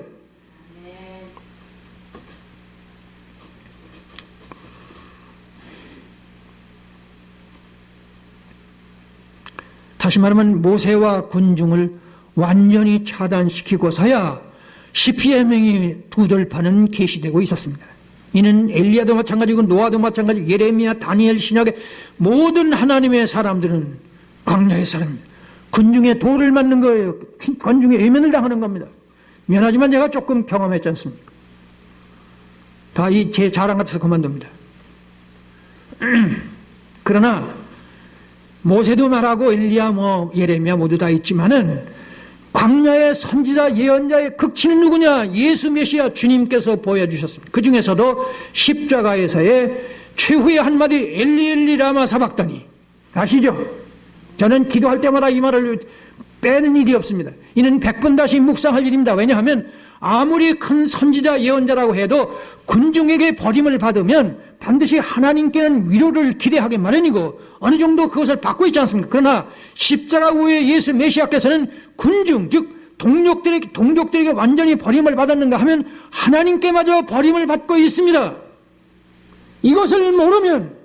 다시 말하면 모세와 군중을 완전히 차단시키고서야 시피의 두 돌파는 계시되고 있었습니다. 이는 엘리야도 마찬가지고 노아도 마찬가지고 예레미야, 다니엘, 신약의 모든 하나님의 사람들은 광야의 사람, 군중의 돌을 맞는 거예요. 군중의 외면을 당하는 겁니다. 미안하지만 제가 조금 경험했지 않습니까? 다 이 제 자랑 같아서 그만둡니다. 그러나 모세도 말하고 엘리야, 예레미야 모두 다 있지만은 광야의 선지자 예언자의 극치는 누구냐? 예수 메시아 주님께서 보여주셨습니다. 그 중에서도 십자가에서의 최후의 한마디 엘리 엘리 라마 사박다니 아시죠? 저는 기도할 때마다 이 말을 빼는 일이 없습니다. 이는 100번 다시 묵상할 일입니다. 왜냐하면 아무리 큰 선지자 예언자라고 해도 군중에게 버림을 받으면 반드시 하나님께는 위로를 기대하기 마련이고 어느 정도 그것을 받고 있지 않습니까? 그러나 십자가 후에 예수 메시아께서는 군중, 즉 동족들에게 완전히 버림을 받았는가 하면 하나님께마저 버림을 받고 있습니다. 이것을 모르면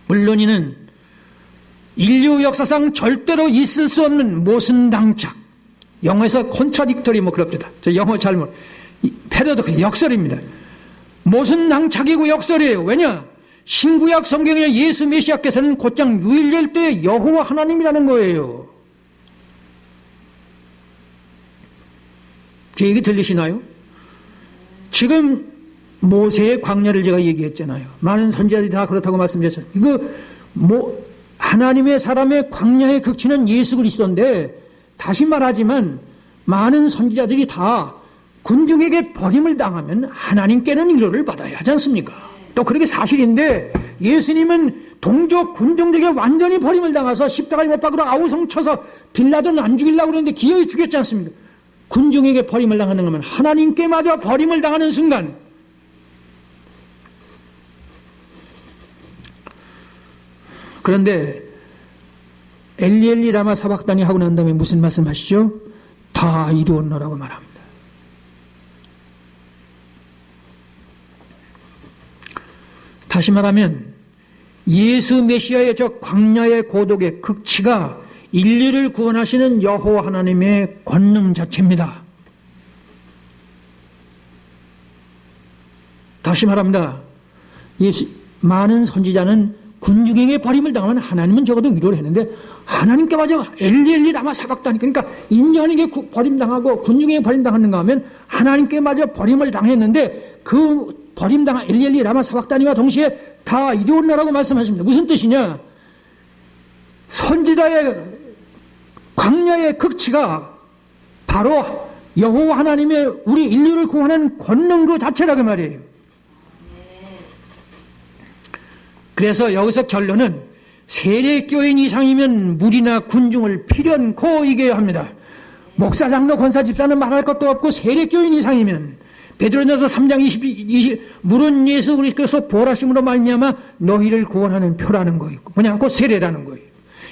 물론 이는 인류 역사상 절대로 있을 수 없는 모순당착, 영어에서 contradictory 그럽니다. 저 영어 잘못, 패러독스 역설입니다. 모순당착이고 역설이에요. 왜냐? 신구약 성경의 예수 메시아께서는 곧장 유일될 때 여호와 하나님이라는 거예요. 제 얘기 들리시나요? 지금 모세의 광야를 제가 얘기했잖아요. 많은 선지자들이 다 그렇다고 말씀드렸잖아요. 하나님의 사람의 광야의 극치는 예수 그리스도인데, 다시 말하지만 많은 선지자들이 다 군중에게 버림을 당하면 하나님께는 위로를 받아야 하지 않습니까? 또 그렇게 사실인데 예수님은 동족 군중들에게 완전히 버림을 당해서 십자가에 못 박으러 아우성 쳐서 빌라도는 안 죽이려고 그랬는데 기어이 죽였지 않습니까? 군중에게 버림을 당하는 거면 하나님께마저 버림을 당하는 순간, 그런데 엘리 엘리 라마 사박다니 하고 난 다음에 무슨 말씀 하시죠? 다 이루었노라고 말합니다. 다시 말하면 예수 메시아의 저 광야의 고독의 극치가 인류를 구원하시는 여호와 하나님의 권능 자체입니다. 다시 말합니다. 많은 선지자는 군중에게 버림을 당하면 하나님은 적어도 위로를 했는데 하나님께 마저 엘리 엘리 라마 사박다니, 그러니까 인간에게 버림당하고 군중에게 버림당하는가 하면 하나님께 마저 버림을 당했는데 그 버림당한 엘리 엘리 라마 사박다니와 동시에 다 이루었노라고 말씀하십니다. 무슨 뜻이냐? 선지자의 광야의 극치가 바로 여호와 하나님의 우리 인류를 구원하는 권능 그 자체라고 말이에요. 그래서 여기서 결론은 세례교인 이상이면 무리나 군중을 필연코 이겨야 합니다. 목사, 장로, 권사, 집사는 말할 것도 없고 세례교인 이상이면 베드로전서 3장 20 물은 예수 그리스도께서 보혈하심으로 말미암아 너희를 구원하는 표라는 거예요. 뭐냐? 그 세례라는 거예요.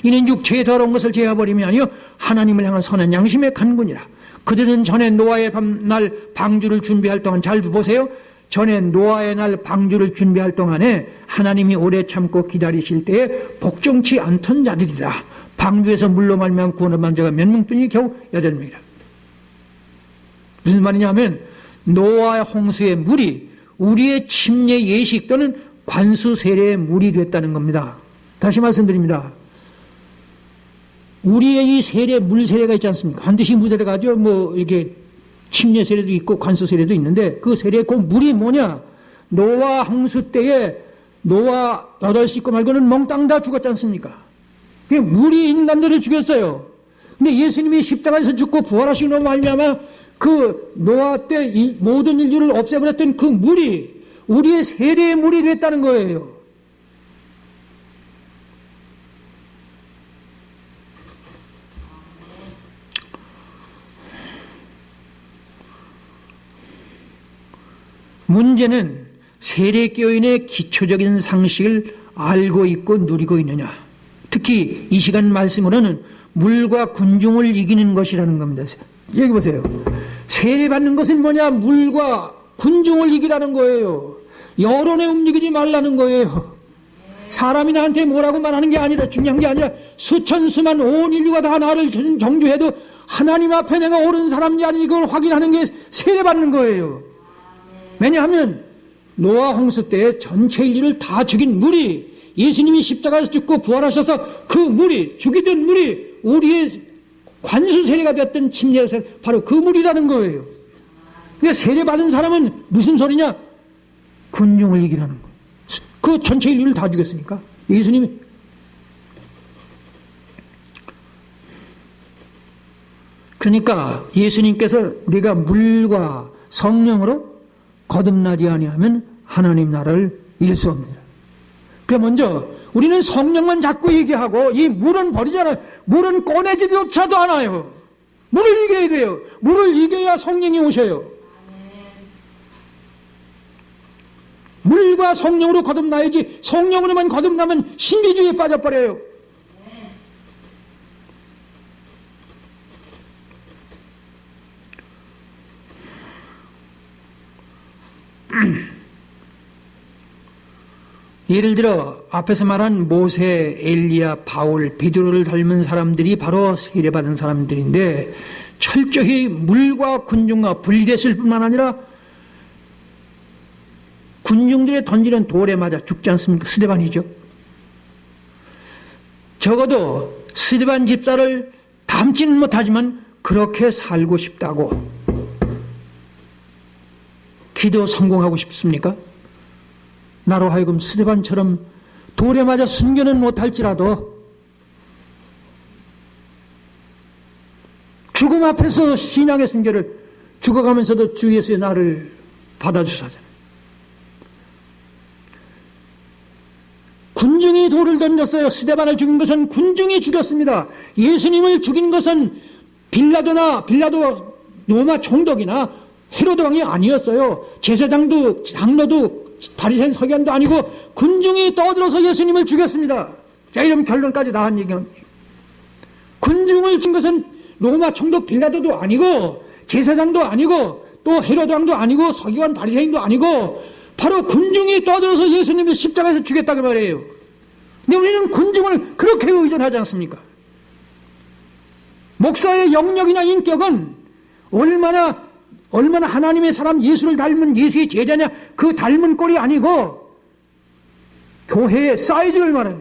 이는 육체의 더러운 것을 제어버림이 아니요 하나님을 향한 선한 양심의 간군이라. 그들은 전에 노아의 날 방주를 준비할 동안, 잘 보세요. 전에 노아의 날 방주를 준비할 동안에 하나님이 오래 참고 기다리실 때에 복종치 않던 자들이라. 방주에서 물로 말미암아 구원을 받은 자가 몇 명뿐이니 겨우 8명이라. 무슨 말이냐 하면 노아 홍수의 물이 우리의 침례 예식 또는 관수 세례의 물이 됐다는 겁니다. 다시 말씀드립니다. 우리의 이 세례, 물 세례가 있지 않습니까? 반드시 무대를 가죠. 뭐 이렇게 침례 세례도 있고 관수 세례도 있는데 그 세례의 그 물이 뭐냐? 노아 홍수 때에 노아 8식구 말고는 몽땅 다 죽었지 않습니까? 그 물이 인간들을 죽였어요. 근데 예수님이 십자가에서 죽고 부활하시는 말미암아 그 노아 때 이 모든 인류를 없애버렸던 그 물이 우리의 세례의 물이 됐다는 거예요. 문제는 세례교인의 기초적인 상식을 알고 있고 누리고 있느냐. 특히 이 시간 말씀으로는 물과 군중을 이기는 것이라는 겁니다. 여기 보세요. 세례받는 것은 뭐냐? 물과 군중을 이기라는 거예요. 여론에 움직이지 말라는 거예요. 사람이 나한테 뭐라고 말하는 게 아니라, 중요한 게 아니라 수천 수만 온 인류가 다 나를 정죄해도 하나님 앞에 내가 옳은 사람인지 아닌지 그걸 확인하는 게 세례받는 거예요. 왜냐하면 노아 홍수 때 전체 인류를 다 죽인 물이 예수님이 십자가에서 죽고 부활하셔서 그 물이, 죽이던 물이 우리의 관수 세례가 됐던 침례 세례, 바로 그 물이라는 거예요. 그러니까 세례 받은 사람은 무슨 소리냐? 군중을 이기라는 거예요. 그 전체 인류를 다 죽였으니까 예수님이. 그러니까 예수님께서 네가 물과 성령으로 거듭나지 아니하면 하나님 나라를 이룰 수 없느니라. 그래, 먼저 우리는 성령만 자꾸 얘기하고 이 물은 버리잖아요. 물은 꺼내지조차도 않아요. 물을 이겨야 돼요. 물을 이겨야 성령이 오셔요. 물과 성령으로 거듭나야지. 성령으로만 거듭나면 신비주의에 빠져버려요. 예를 들어 앞에서 말한 모세, 엘리야, 바울, 베드로를 닮은 사람들이 바로 세례받은 사람들인데 철저히 물과 군중과 분리됐을 뿐만 아니라 군중들의 던지는 돌에 맞아 죽지 않습니까? 스데반이죠. 적어도 스데반 집사를 닮지는 못하지만 그렇게 살고 싶다고. 기도 성공하고 싶습니까? 나로 하여금 스데반처럼 돌에 맞아 순교는 못할지라도 죽음 앞에서 신앙의 순교를 죽어가면서도 주 예수의 나를 받아주사잖아요. 군중이 돌을 던졌어요. 스데반을 죽인 것은 군중이 죽였습니다. 예수님을 죽인 것은 빌라도 로마 총독이나 헤로드 왕이 아니었어요. 제사장도 장로도 바리새인 서기관도 아니고 군중이 떠들어서 예수님을 죽였습니다. 자, 이러면 결론까지 나한 얘기는 군중을 친 것은 로마 총독 빌라도도 아니고 제사장도 아니고 또 헤로드 왕도 아니고 서기관 바리새인도 아니고 바로 군중이 떠들어서 예수님을 십자가에서 죽였다고 말해요. 근데 우리는 군중을 그렇게 의존하지 않습니까? 목사의 영역이나 인격은 얼마나 하나님의 사람 예수를 닮은 예수의 제자냐, 그 닮은 꼴이 아니고 교회의 사이즈를 말해요.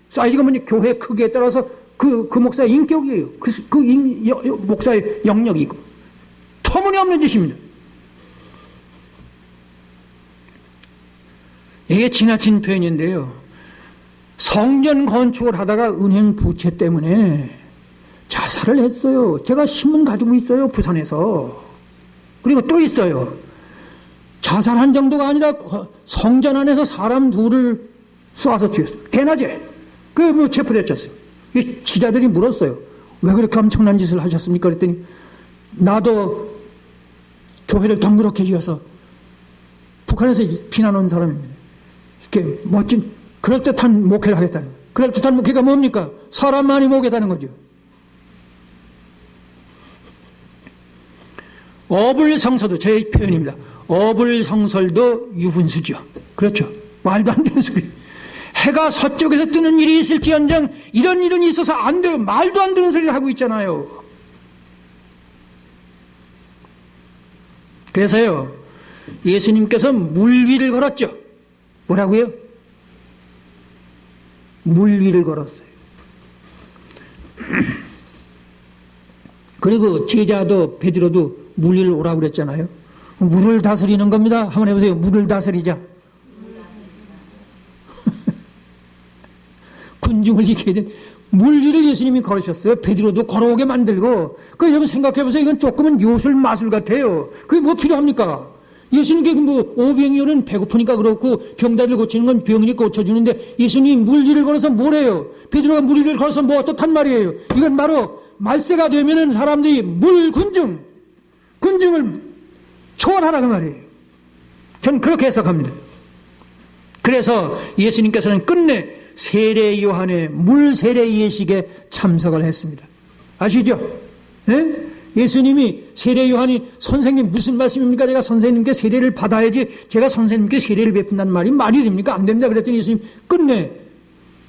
사이즈가 뭐냐? 교회 크기에 따라서 그 목사의 인격이에요. 목사의 영역이고. 터무니없는 짓입니다. 이게 지나친 표현인데요. 성전 건축을 하다가 은행 부채 때문에 자살을 했어요. 제가 신문 가지고 있어요. 부산에서. 그리고 또 있어요. 자살한 정도가 아니라 성전 안에서 사람 둘을 쏴서 죽였어요. 대낮에. 체포됐잖아요. 기자들이 물었어요. 왜 그렇게 엄청난 짓을 하셨습니까? 그랬더니 나도 교회를 덩그렇게 지어서 북한에서 피난 온 사람입니다. 이렇게 멋진 그럴듯한 목회를 하겠다는 거예요. 그럴듯한 목회가 뭡니까? 사람 많이 모으겠다는 거죠. 어불성설도 제 표현입니다. 어불성설도 유분수죠. 그렇죠. 말도 안 되는 소리. 해가 서쪽에서 뜨는 일이 있을지언정 이런 일은 있어서 안 돼요. 말도 안 되는 소리를 하고 있잖아요. 그래서요, 예수님께서 물 위를 걸었죠. 뭐라고요? 물 위를 걸었어요. 그리고 제자도 베드로도 물 위를 오라고 그랬잖아요. 물을 다스리는 겁니다. 한번 해보세요. 물을 다스리자. 군중을 이기게 된 물 위를 예수님이 걸으셨어요. 베드로도 걸어오게 만들고. 그 여러분 생각해보세요. 이건 조금은 요술 마술 같아요. 그게 뭐 필요합니까? 예수님께 오병이어는 배고프니까 그렇고 병자들 고치는 건 병이 고쳐주는데 예수님이 물 위를 걸어서 뭐래요? 베드로가 물 위를 걸어서 뭐 어떻단 말이에요? 이건 바로 말세가 되면은 사람들이 군중을 초월하라고 말이에요. 전 그렇게 해석합니다. 그래서 예수님께서는 끝내 세례 요한의 물 세례 예식에 참석을 했습니다. 아시죠? 네? 예수님이 세례 요한이 선생님 무슨 말씀입니까? 제가 선생님께 세례를 받아야지 제가 선생님께 세례를 베푼다는 말이 됩니까? 안 됩니다. 그랬더니 예수님 끝내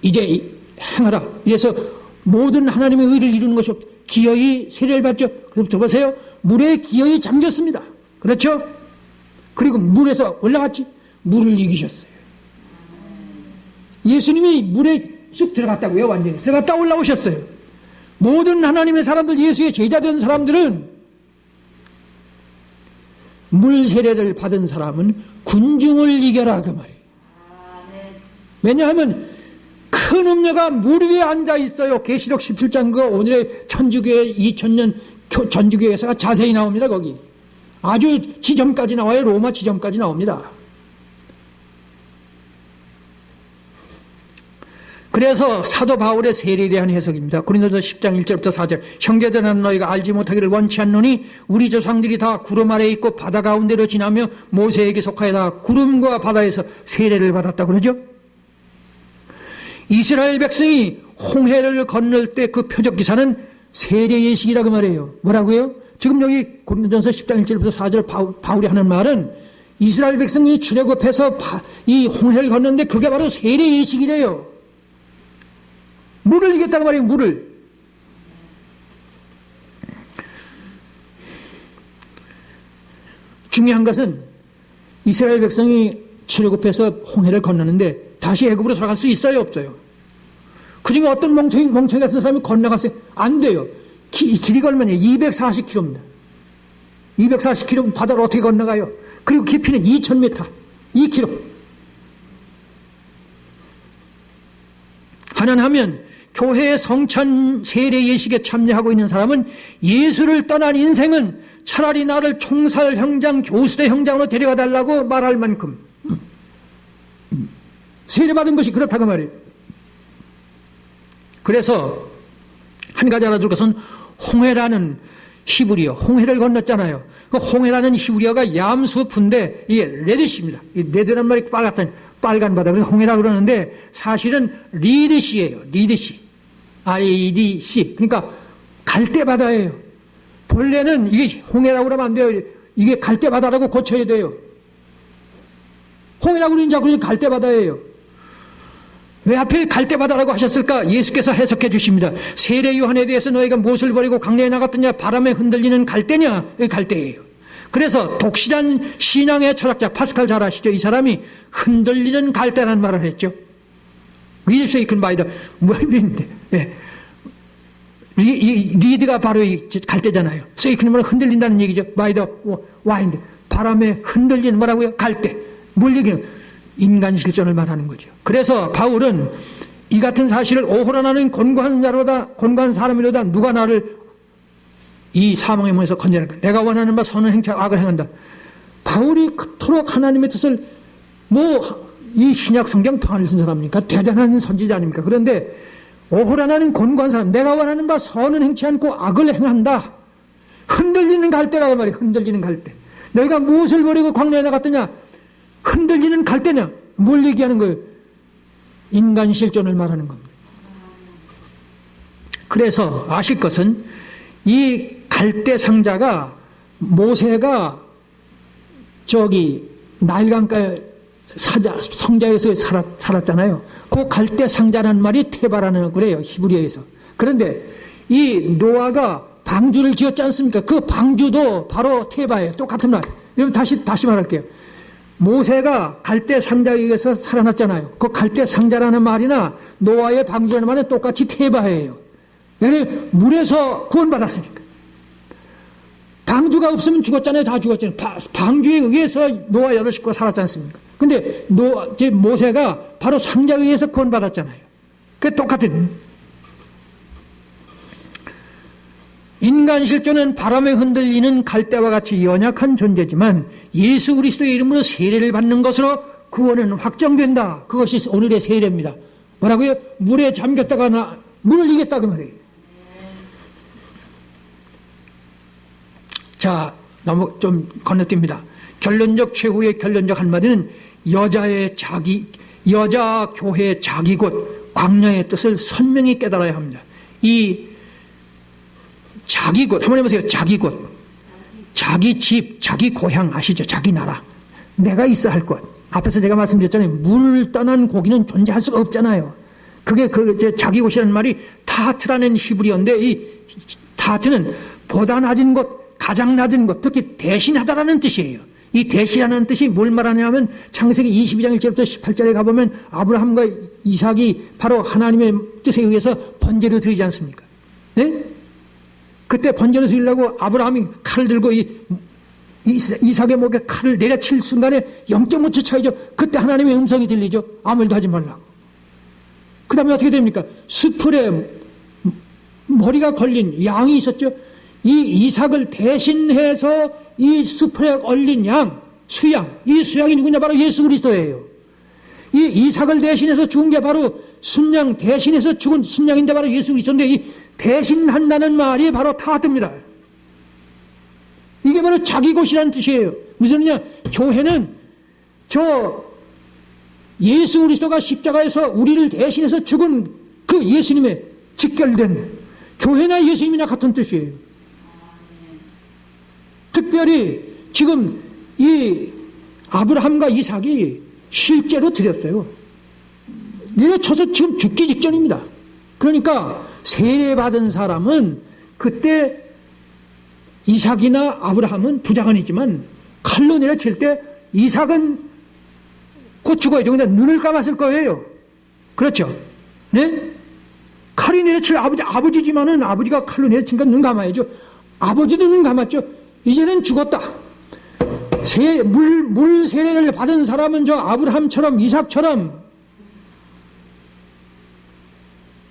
이제 행하라. 이래서 모든 하나님의 의를 이루는 것이 기어이 세례를 받죠. 그래서 보세요. 물에 기어이 잠겼습니다. 그렇죠? 그리고 물에서 올라갔지. 물을 이기셨어요. 예수님이 물에 쑥 들어갔다고요. 완전히 들어갔다 올라오셨어요. 모든 하나님의 사람들, 예수의 제자된 사람들은 물 세례를 받은 사람은 군중을 이겨라 그 말이에요. 왜냐하면 큰 음녀가 물 위에 앉아 있어요. 계시록 17장 그 오늘의 천주교회 2000년 전주교회에서 자세히 나옵니다. 거기 아주 지점까지 나와요. 로마 지점까지 나옵니다. 그래서 사도 바울의 세례에 대한 해석입니다. 고린도서 10장 1절부터 4절. 형제들아 너희가 알지 못하기를 원치 않노니 우리 조상들이 다 구름 아래에 있고 바다 가운데로 지나며 모세에게 속하여 다 구름과 바다에서 세례를 받았다 그러죠. 이스라엘 백성이 홍해를 건널 때 그 표적 기사는 세례 예식이라고 말해요. 뭐라고요? 지금 여기 고린도전서 10장 1절부터 4절 바울이 하는 말은 이스라엘 백성이 출애굽해서 이 홍해를 건너는데 그게 바로 세례 예식이래요. 물을 이겼다고 말이에요. 물을. 중요한 것은 이스라엘 백성이 출애굽해서 홍해를 건너는데 다시 애굽으로 돌아갈 수 있어요? 없어요? 그중에 어떤 멍청이 같은 사람이 건너갔어요? 안 돼요. 길이 걸면 240km입니다. 240km 바다를 어떻게 건너가요? 그리고 깊이는 2000m, 2km. 하나하면 교회의 성찬 세례 예식에 참여하고 있는 사람은 예수를 떠난 인생은 차라리 나를 총살 형장, 교수대 형장으로 데려가 달라고 말할 만큼 세례받은 것이 그렇다고 말이에요. 그래서 한 가지 알아둘 것은 홍해라는 히브리어, 홍해를 건넜잖아요. 그 홍해라는 히브리어가 얌수프인데 이게 레드시입니다. 이 레드란 말이 빨간 바다. 그래서 홍해라고 그러는데 사실은 리드시예요. 리드시. RADC. 그러니까 갈대바다예요. 본래는 이게 홍해라고 그러면 안 돼요. 이게 갈대바다라고 고쳐야 돼요. 홍해라고 그러는 자꾸 갈대바다예요. 왜 하필 갈대바다라고 하셨을까? 예수께서 해석해 주십니다. 세례 요한에 대해서 너희가 무엇을 버리고 강야에 나갔더냐? 바람에 흔들리는 갈대냐? 이 갈대예요. 그래서 독실한 신앙의 철학자 파스칼 잘 아시죠? 이 사람이 흔들리는 갈대라는 말을 했죠. 리드 쉐이큰 바이더 윈드. 리드가 바로 이 갈대잖아요. 쉐이크는 뭐라 흔들린다는 얘기죠. 바이더 와인드. 바람에 흔들리는 뭐라고요? 갈대. 뭘 얘기해요? 인간 실존을 말하는 거죠. 그래서 바울은 이 같은 사실을 오호라 나는 곤고한 자로다, 곤고한 사람이로다, 누가 나를 이 사망의 문에서 건져낼까? 내가 원하는 바 선을 행치 악을 행한다. 바울이 그토록 하나님의 뜻을 이 신약 성경 방언을 쓴 사람입니까? 대단한 선지자 아닙니까? 그런데 오호라 나는 곤고한 사람, 내가 원하는 바 선은 행치 않고 악을 행한다. 흔들리는 갈대라고 말이에요. 흔들리는 갈대. 너희가 무엇을 버리고 광야에 나갔더냐? 흔들리는 갈대냐? 뭘 얘기하는 거예요? 인간 실존을 말하는 겁니다. 그래서 아실 것은 이 갈대 상자가 모세가 나일강가의 성자에서 살았잖아요. 그 갈대 상자라는 말이 테바라는 그래요. 히브리어에서. 그런데 이 노아가 방주를 지었지 않습니까? 그 방주도 바로 테바예요. 똑같은 말. 여러분 다시 말할게요. 모세가 갈대 상자에 의해서 살아났잖아요. 그 갈대 상자라는 말이나 노아의 방주라는 말은 똑같이 테바예요. 왜냐하면 물에서 구원받았으니까. 방주가 없으면 죽었잖아요. 다 죽었잖아요. 방주에 의해서 노아 8식구가 살았지 않습니까? 근데 모세가 바로 상자에 의해서 구원받았잖아요. 그게 똑같은. 인간 실존은 바람에 흔들리는 갈대와 같이 연약한 존재지만 예수 그리스도의 이름으로 세례를 받는 것으로 구원은 확정된다. 그것이 오늘의 세례입니다. 뭐라고요? 물에 잠겼다가 물을 이겼다 그 말이에요. 자, 너무 좀 건너뜁니다. 최후의 결론적 한마디는 여자 교회의 자기 곳, 광야의 뜻을 선명히 깨달아야 합니다. 이 자기 곳, 한번 해보세요. 자기 곳. 자기 집, 자기 고향 아시죠? 자기 나라. 내가 있어야 할 곳. 앞에서 제가 말씀드렸잖아요. 물 떠난 고기는 존재할 수가 없잖아요. 그게 자기 곳이라는 말이 타하트라는 히브리어인데 이 타하트는 보다 낮은 곳, 가장 낮은 곳, 특히 대신하다라는 뜻이에요. 이 대신하는 뜻이 뭘 말하냐면 창세기 22장 1절부터 18절에 가보면 아브라함과 이삭이 바로 하나님의 뜻에 의해서 번제를 드리지 않습니까? 네? 그때 번제를 드리려고 아브라함이 칼을 들고 이삭의 목에 칼을 내려칠 순간에 0.5초 차이죠. 그때 하나님의 음성이 들리죠. 아무 일도 하지 말라고. 그 다음에 어떻게 됩니까? 수풀에 머리가 걸린 양이 있었죠. 이 이삭을 대신해서 이 수풀에 걸린 수양. 이 수양이 누구냐? 바로 예수 그리스도예요. 이 이삭을 대신해서 죽은 게 바로 순양, 대신해서 죽은 순양인데 바로 예수 그리스도인데 이 대신한다는 말이 바로 타하트입니다. 이게 바로 자기 곳이라는 뜻이에요. 무슨 의미냐? 교회는 예수 그리스도가 십자가에서 우리를 대신해서 죽은 그 예수님의 직결된 교회나 예수님이나 같은 뜻이에요. 특별히 지금 이 아브라함과 이삭이 실제로 드렸어요. 내려쳐서 지금 죽기 직전입니다. 그러니까 세례받은 사람은 그때 이삭이나 아브라함은 부자간이지만 칼로 내려칠 때 이삭은 곧 죽어야죠. 근데 눈을 감았을 거예요. 그렇죠? 네? 칼이 내려칠 아버지지만은 아버지가 칼로 내려치니까 눈 감아야죠. 아버지도 눈 감았죠. 이제는 죽었다. 물 세례를 받은 사람은 아브라함처럼 이삭처럼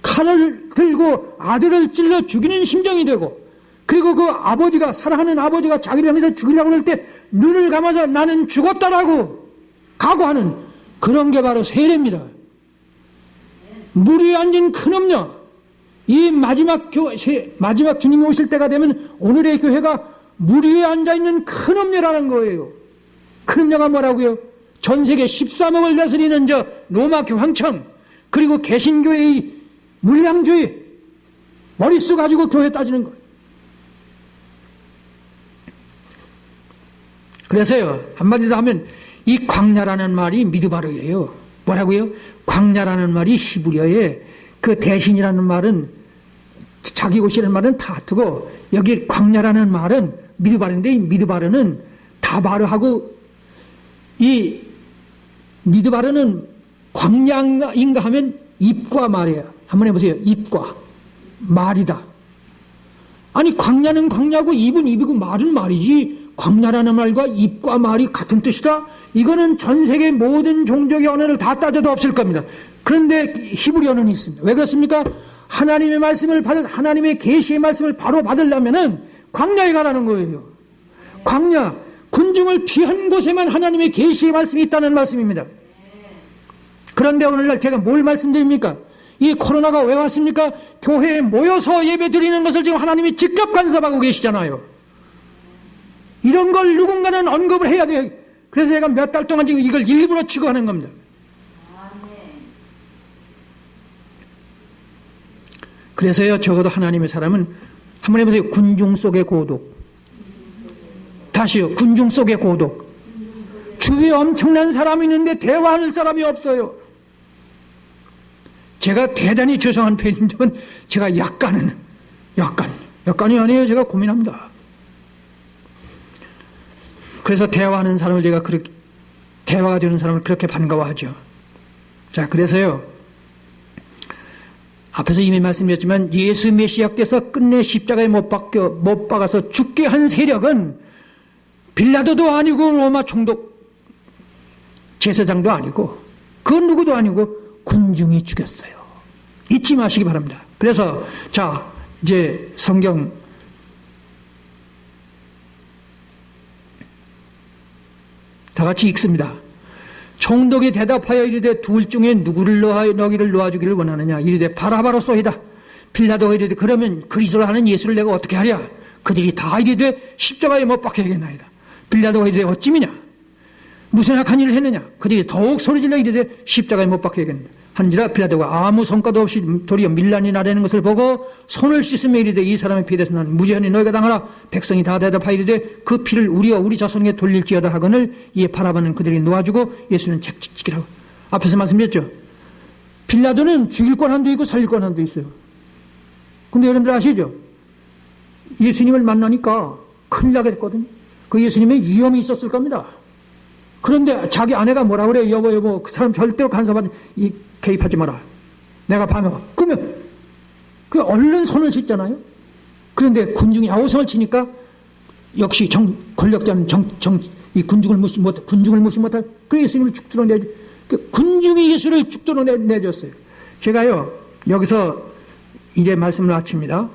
칼을 들고 아들을 찔러 죽이는 심정이 되고, 그리고 그 아버지가, 사랑하는 아버지가 자기를 향해서 죽이려고 할 때 눈을 감아서 나는 죽었다라고 각오하는 그런 게 바로 세례입니다. 물 위에 앉은 큰 음녀, 이 마지막 주님이 오실 때가 되면 오늘의 교회가 물 위에 앉아있는 큰 음녀라는 거예요. 큰 음녀가 뭐라고요? 전 세계 13억을 다스리는 로마 교황청, 그리고 개신교회의 물량주의, 머릿수 가지고 교회 따지는 거예요. 그래서요, 한마디로 하면 이 광야라는 말이 미드바르예요. 뭐라고요? 광야라는 말이 히브리어에 그 대신이라는 말은 자기 곳이라는 말은 타투고 여기 광야라는 말은 미드바르인데 이 미드바르는 다바르하고 이 미드바르는 광야인가 하면 입과 말이에요. 한번 해보세요. 입과 말이다. 아니 광야는 광야고 입은 입이고 말은 말이지 광야라는 말과 입과 말이 같은 뜻이다? 이거는 전 세계 모든 종족의 언어를 다 따져도 없을 겁니다. 그런데 히브리어는 있습니다. 왜 그렇습니까? 하나님의 말씀을 하나님의 계시의 말씀을 바로 받으려면은 광야에 가라는 거예요. 광야, 군중을 피한 곳에만 하나님의 계시의 말씀이 있다는 말씀입니다. 그런데 오늘날 제가 뭘 말씀드립니까? 이 코로나가 왜 왔습니까? 교회에 모여서 예배 드리는 것을 지금 하나님이 직접 간섭하고 계시잖아요. 이런 걸 누군가는 언급을 해야 돼요. 그래서 제가 몇 달 동안 지금 이걸 일부러 치고 하는 겁니다. 그래서요, 적어도 하나님의 사람은 한번 해보세요. 군중 속의 고독. 다시요. 군중 속의 고독. 주위에 엄청난 사람이 있는데 대화하는 사람이 없어요. 제가 대단히 죄송한 편인데 제가 약간이 아니에요. 제가 고민합니다. 그래서 대화하는 사람을 제가 그렇게 대화가 되는 사람을 그렇게 반가워하죠. 자, 그래서요. 앞에서 이미 말씀드렸지만 예수 메시아께서 끝내 십자가에 못 박아서 죽게 한 세력은 빌라도도 아니고 로마 총독 제사장도 아니고 그 누구도 아니고 군중이 죽였어요. 잊지 마시기 바랍니다. 그래서 자 이제 성경 다 같이 읽습니다. 총독이 대답하여 이르되 둘 중에 누구를 너희를 놓아주기를 원하느냐. 이르되 바라바로소이다. 빌라도가 이르되 그러면 그리스도를 하는 예수를 내가 어떻게 하랴. 그들이 다 이르되 십자가에 못 박혀야겠나이다. 빌라도가 이르되 어찌미냐. 무슨 악한 일을 했느냐. 그들이 더욱 소리질러 이르되 십자가에 못 박혀야겠다 하는지라. 빌라도가 아무 성과도 없이 도리어 밀란이 나라는 것을 보고 손을 씻으며 이르되 이 사람의 피에 대해서 나는 무죄하니 너희가 당하라. 백성이 다 대답하여 이르되 그 피를 우리와 우리 자손에게 돌릴지어다 하거늘 이에 바라바는 그들이 놓아주고 예수는 책찍지기라고. 앞에서 말씀드렸죠. 빌라도는 죽일 권한도 있고 살릴 권한도 있어요. 근데 여러분들 아시죠? 예수님을 만나니까 큰일 나게 됐거든요. 그 예수님의 위험이 있었을 겁니다. 그런데 자기 아내가 뭐라 그래요? 여보 그 사람 절대로 간섭하지 개입하지 마라. 내가 밤에 끄면 그 얼른 손을 씻잖아요. 그런데 군중이 아우성을 치니까 역시 권력자는 이 군중을 무시 못할 그 예수님을 죽도록 군중이 예수를 죽도록 내줬어요. 제가요 여기서 이제 말씀을 마칩니다.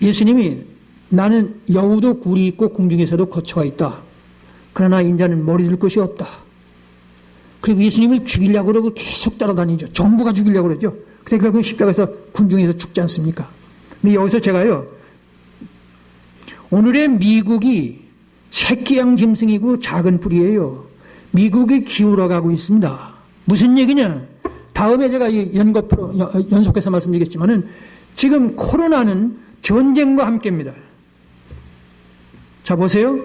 예수님이 나는 여우도 굴이 있고 궁중에서도 거처가 있다. 그러나 인자는 머리 들 것이 없다. 그리고 예수님을 죽이려고 그러고 계속 따라다니죠. 전부가 죽이려고 그러죠. 근데 결국 십자가에서 군중에서 죽지 않습니까? 근데 여기서 제가요 오늘의 미국이 새끼양 짐승이고 작은 뿌리예요. 미국이 기울어가고 있습니다. 무슨 얘기냐? 다음에 제가 연속해서 말씀드리겠지만은 지금 코로나는 전쟁과 함께입니다. 자 보세요.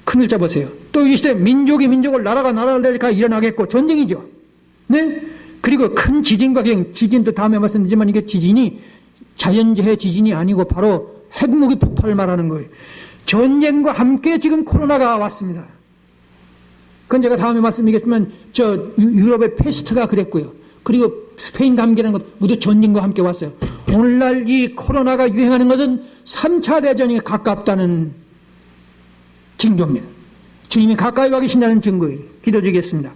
큰 글자 보세요. 또 이 시대 민족이 민족을 나라가 나라를 일어나겠고 전쟁이죠. 네? 그리고 큰 지진과 지진도 다음에 말씀드리지만 이게 지진이 자연재해 지진이 아니고 바로 핵무기 폭발을 말하는 거예요. 전쟁과 함께 지금 코로나가 왔습니다. 그건 제가 다음에 말씀드리겠지만 유럽의 페스트가 그랬고요. 그리고 스페인 감기라는 것 모두 전쟁과 함께 왔어요. 오늘날 이 코로나가 유행하는 것은 3차 대전이 가깝다는 징조입니다. 주님이 가까이 와 계신다는 증거예요. 기도드리겠습니다.